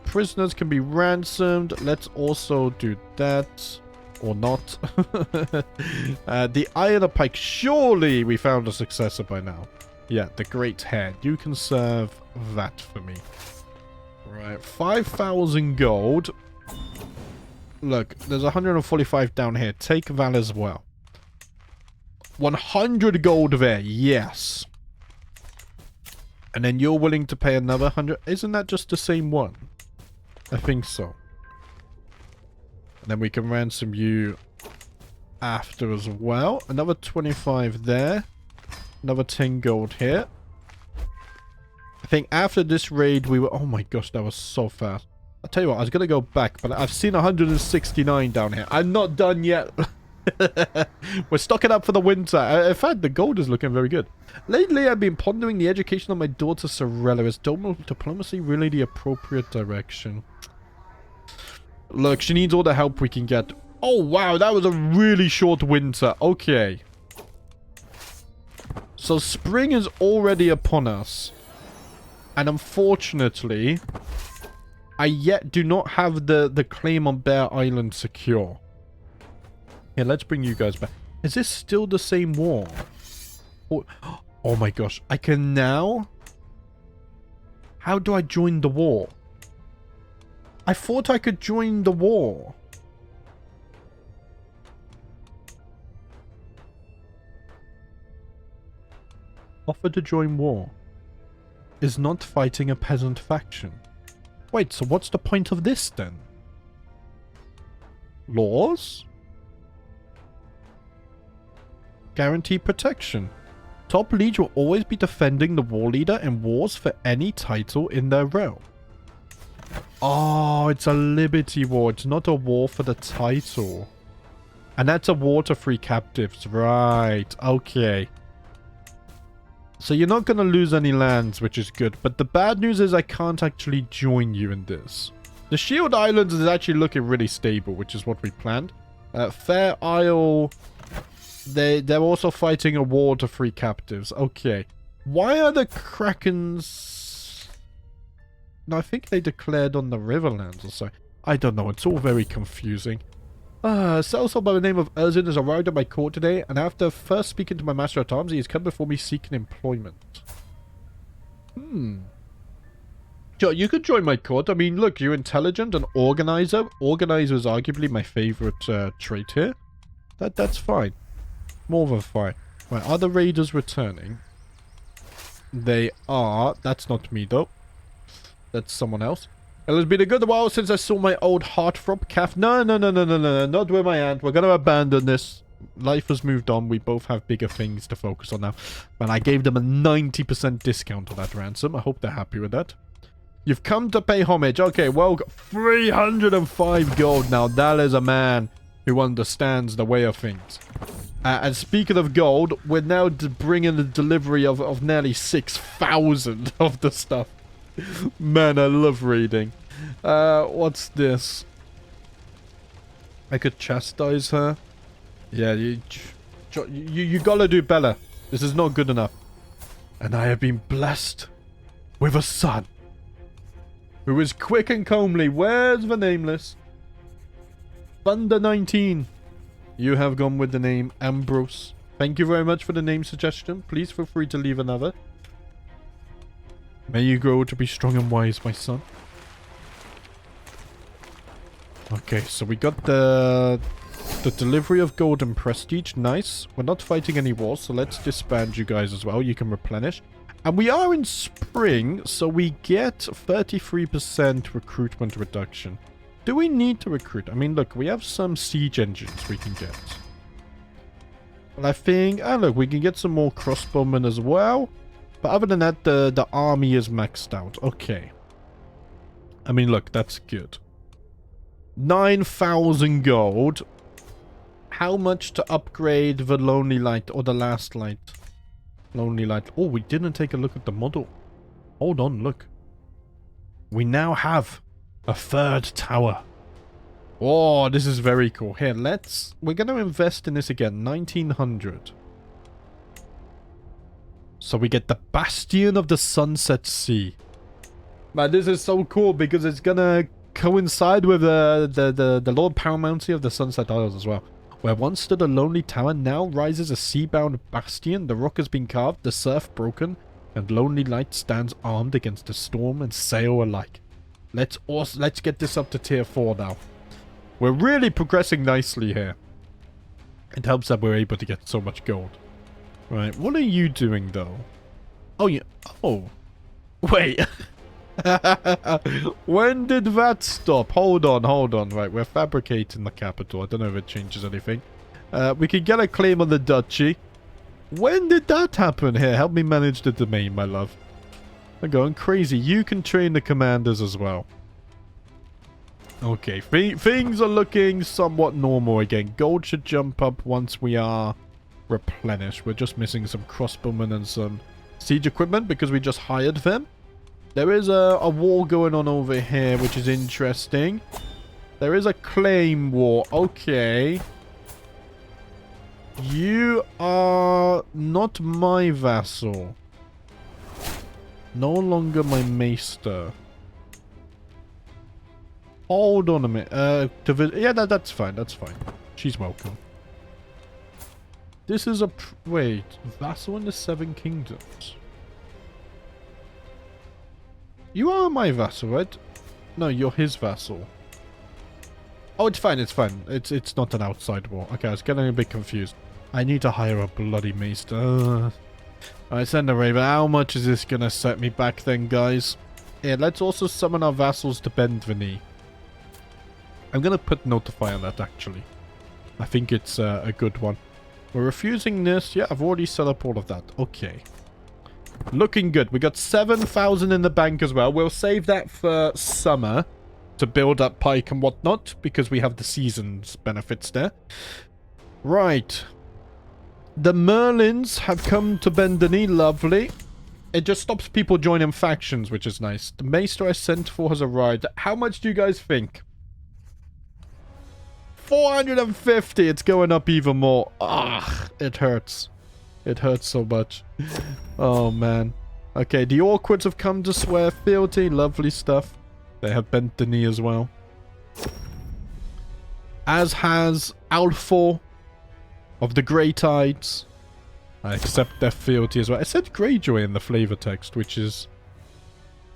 Prisoners can be ransomed. Let's also do that. Or not. The Iron Pike. Surely we found a successor by now. Yeah, the Great Hand. You can serve that for me. Right, 5,000 gold. Look, there's 145 down here. Take that as well. 100 gold there. Yes. And then you're willing to pay another 100. Isn't that just the same one? I think so. And then we can ransom you after as well. Another 25 there. Another 10 gold here. I think after this raid we were... Oh my gosh, that was so fast. I'll tell you what, I was going to go back, but I've seen 169 down here. I'm not done yet. We're stocking up for the winter. In fact, the gold is looking very good. Lately, I've been pondering the education of my daughter Sorella. Is diplomacy really the appropriate direction? Look, she needs all the help we can get. Oh, wow, that was a really short winter. Okay. So spring is already upon us. And unfortunately, I yet do not have the claim on Bear Island secure. Yeah, let's bring you guys back. Is this still the same war? Oh my gosh. I can now... How do I join the war? I thought I could join the war. Offer to join war. Is not fighting a peasant faction. Wait, so what's the point of this then? Laws? Guarantee protection. Top liege will always be defending the war leader in wars for any title in their realm. Oh, it's a liberty war. It's not a war for the title. And that's a war to free captives. Right. Okay. So you're not going to lose any lands, which is good. But the bad news is I can't actually join you in this. The Shield Islands is actually looking really stable, which is what we planned. Fair Isle... They're also fighting a war to free captives. Okay. Why are the Krakens... No, I think they declared on the Riverlands or so. I don't know. It's all very confusing. A sellsword by the name of Erzin has arrived at my court today, and after first speaking to my master at arms, he has come before me seeking employment. Sure, you could join my court. I mean, look, you're intelligent and organizer. Organizer is arguably my favorite trait here. That's fine. More than fine. Right, are the raiders returning? They are. That's not me, though. That's someone else. It has been a good while since I saw my old heartthrob calf. No, not with my aunt. We're going to abandon this. Life has moved on. We both have bigger things to focus on now. And I gave them a 90% discount on that ransom. I hope they're happy with that. You've come to pay homage. Okay, well, 305 gold now. That is a man who understands the way of things. And speaking of gold, we're now bringing the delivery of nearly 6,000 of the stuff. Man, I love reading. What's this? I could chastise her. Yeah, you gotta do better. This is not good enough. And I have been blessed with a son who is quick and comely. Where's the nameless? Thunder 19. You have gone with the name Ambrose. Thank you very much for the name suggestion. Please feel free to leave another. May you grow to be strong and wise, my son. Okay, so we got the delivery of gold and prestige. Nice. We're not fighting any wars, so let's disband you guys as well. You can replenish. And we are in spring, so we get 33% recruitment reduction. Do we need to recruit? I mean, look, we have some siege engines we can get. But I think... Oh, look, we can get some more crossbowmen as well. But other than that, the army is maxed out. Okay. I mean, look, that's good. 9,000 gold. How much to upgrade the Lonely Light or the Last Light? Lonely Light. Oh, we didn't take a look at the model. Hold on, look. We now have a third tower. Oh, this is very cool. Here, we're going to invest in this again. 1,900. So we get the Bastion of the Sunset Sea. Man, this is so cool because it's going to coincide with the Lord Paramountcy of the Sunset Isles as well. Where once stood a lonely tower, now rises a sea-bound bastion. The rock has been carved, the surf broken, and Lonely Light stands armed against the storm and sail alike. Let's get this up to tier 4 now. We're really progressing nicely here. It helps that we're able to get so much gold. Right, what are you doing though? Oh, yeah. Oh. Wait. When did that stop? Hold on. Right, we're fabricating the capital. I don't know if it changes anything. We can get a claim on the duchy. When did that happen? Here, help me manage the domain, my love. I'm going crazy. You can train the commanders as well. Okay, things are looking somewhat normal again. Gold should jump up once we are replenished. We're just missing some crossbowmen and some siege equipment because we just hired them. There is a war going on over here, which is interesting. There is a claim war. Okay. You are not my vassal. No longer my maester. Hold on a minute. Yeah, that's fine. That's fine. She's welcome. This is a... Wait. Vassal in the Seven Kingdoms. You are my vassal, right? No, you're his vassal. Oh, it's fine, it's fine. It's not an outside war. Okay, I was getting a bit confused. I need to hire a bloody maester. Alright, send a raven. How much is this gonna set me back then, guys? Yeah, let's also summon our vassals to bend the knee. I'm gonna put notify on that, actually. I think it's a good one. We're refusing this. Yeah, I've already set up all of that. Okay. Looking good. We got 7,000 in the bank as well. We'll save that for summer to build up pike and whatnot because we have the season's benefits there. Right. The Merlins have come to bend the knee. Lovely. It just stops people joining factions, which is nice. The maester I sent for has arrived. How much do you guys think? 450. It's going up even more. Ah, it hurts. It hurts so much. Oh, man. Okay, the Awkwards have come to swear fealty. Lovely stuff. They have bent the knee as well. As has Alfor of the Grey Tides. I accept their fealty as well. It said Greyjoy in the flavor text, which is...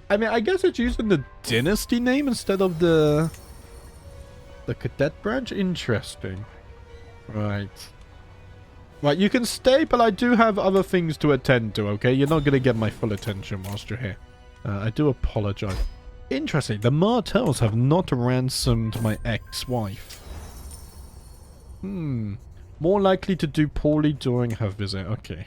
I mean, I guess it's using the dynasty name instead of the cadet branch. Interesting. Right. Right, you can stay, but I do have other things to attend to, okay? You're not going to get my full attention whilst you're here. I do apologize. Interesting, the Martells have not ransomed my ex-wife. More likely to do poorly during her visit. Okay.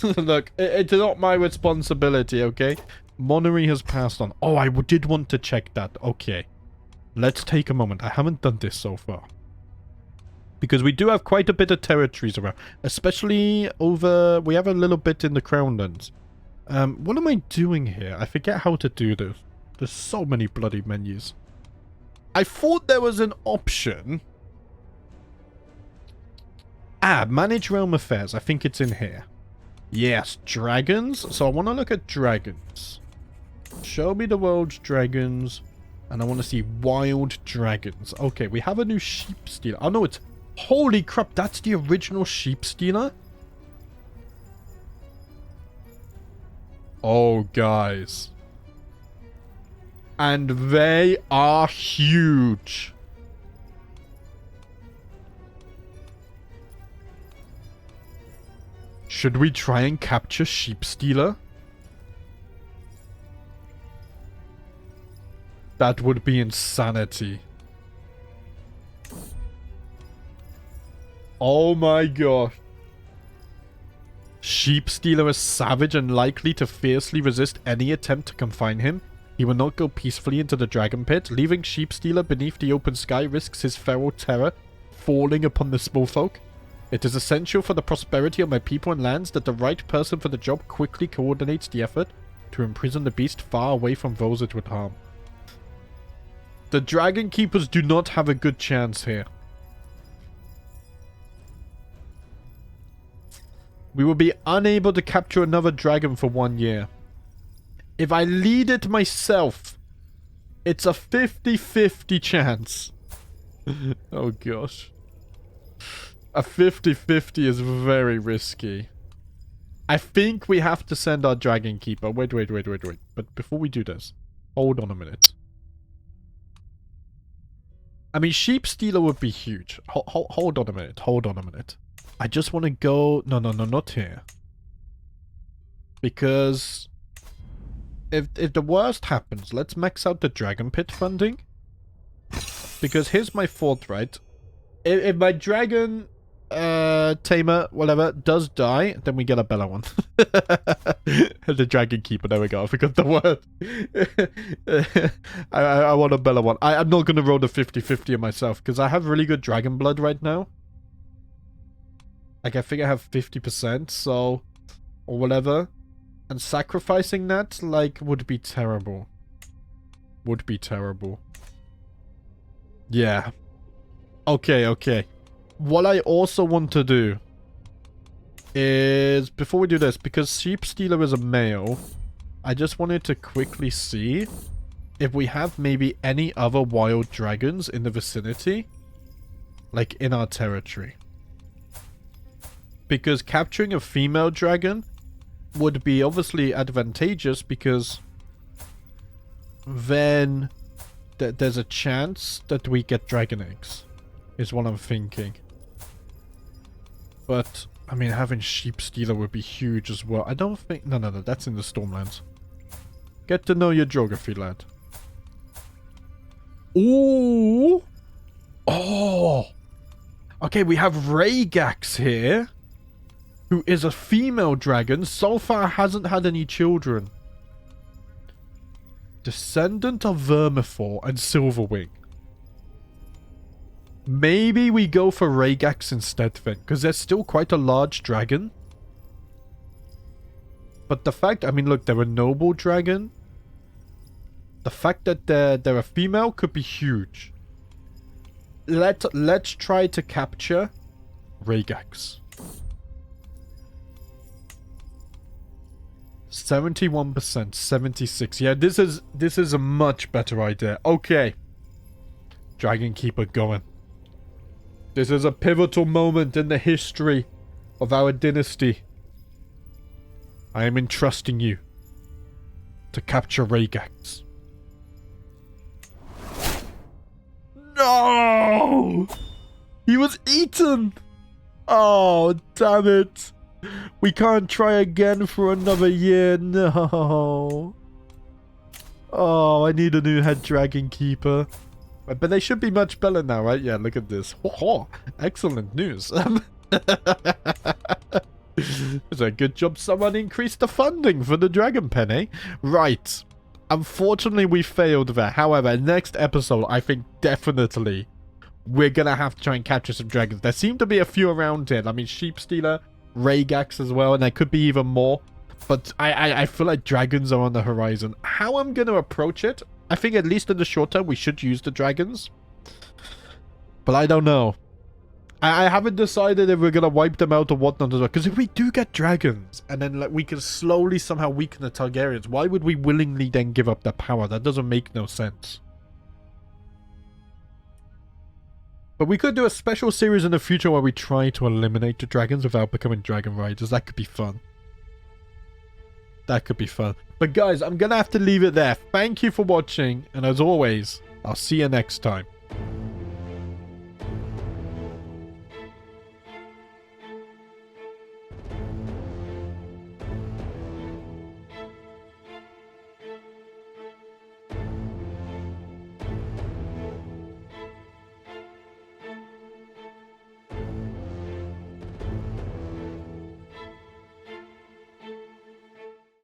Look, it's not my responsibility, okay? Monnery has passed on. Oh, I did want to check that. Okay. Let's take a moment. I haven't done this so far. Because we do have quite a bit of territories around. Especially over... We have a little bit in the Crownlands. What am I doing here? I forget how to do this. There's so many bloody menus. I thought there was an option... manage realm affairs. I think it's in here. Yes, dragons. So I want to look at dragons. Show me the world's dragons. And I want to see wild dragons. Okay, we have a new sheep stealer. Oh, no, it's... Holy crap, that's the original sheep stealer? Oh, guys. And they are huge. Should we try and capture Sheep Stealer? That would be insanity. Oh my gosh. Sheep Stealer is savage and likely to fiercely resist any attempt to confine him. He will not go peacefully into the dragon pit. Leaving Sheep Stealer beneath the open sky risks his feral terror falling upon the small folk. It is essential for the prosperity of my people and lands that the right person for the job quickly coordinates the effort to imprison the beast far away from those it would harm. The Dragon Keepers do not have a good chance here. We will be unable to capture another dragon for 1 year. If I lead it myself, it's a 50-50 chance. Oh gosh. A 50-50 is very risky. I think we have to send our Dragon Keeper. Wait. But before we do this, hold on a minute. I mean, Sheep Stealer would be huge. Hold on a minute. I just want to go... No, not here. Because... If the worst happens, let's max out the Dragon Pit funding. Because here's my thought, right? If my Dragon... Tamer, whatever, does die, then we get a better one. The Dragon Keeper, there we go. I forgot the word. I want a better one. I'm not going to roll the 50-50 on myself, because I have really good Dragon Blood right now. Like, I think I have 50%, so... Or whatever. And sacrificing that, like, would be terrible. Would be terrible. Yeah. Okay. What I also want to do is, before we do this, because Sheep Stealer is a male, I just wanted to quickly see if we have maybe any other wild dragons in the vicinity, like in our territory. Because capturing a female dragon would be obviously advantageous, because then there's a chance that we get dragon eggs, is what I'm thinking. But, I mean, having Sheep Stealer would be huge as well. I don't think... No, that's in the Stormlands. Get to know your geography, lad. Ooh! Oh! Okay, we have Raygax here, who is a female dragon. So far, hasn't had any children. Descendant of Vermithor and Silverwing. Maybe we go for Raygax instead then, because they're still quite a large dragon. But the fact, I mean, look, they're a noble dragon. The fact that they're a female could be huge. Let's try to capture Raygax. 71%, 76. Yeah, this is a much better idea. Okay. Dragon Keeper going. This is a pivotal moment in the history of our dynasty. I am entrusting you to capture Raygax. No! He was eaten! Oh, damn it. We can't try again for another year. No. Oh, I need a new head Dragon Keeper. But they should be much better now, right? Yeah, look at this. Oh, excellent news. It's a good job someone increased the funding for the Dragon Pen, eh? Right. Unfortunately, we failed there. However, next episode, I think definitely we're going to have to try and capture some dragons. There seem to be a few around here. I mean, Sheep Stealer, Raygax as well, and there could be even more. But I feel like dragons are on the horizon. How I'm going to approach it, I think at least in the short term, we should use the dragons. But I don't know. I haven't decided if we're going to wipe them out or whatnot as well. Because if we do get dragons, and then like we can slowly somehow weaken the Targaryens, why would we willingly then give up their power? That doesn't make no sense. But we could do a special series in the future where we try to eliminate the dragons without becoming dragon riders. That could be fun. That could be fun. But guys, I'm going to have to leave it there. Thank you for watching. And as always, I'll see you next time.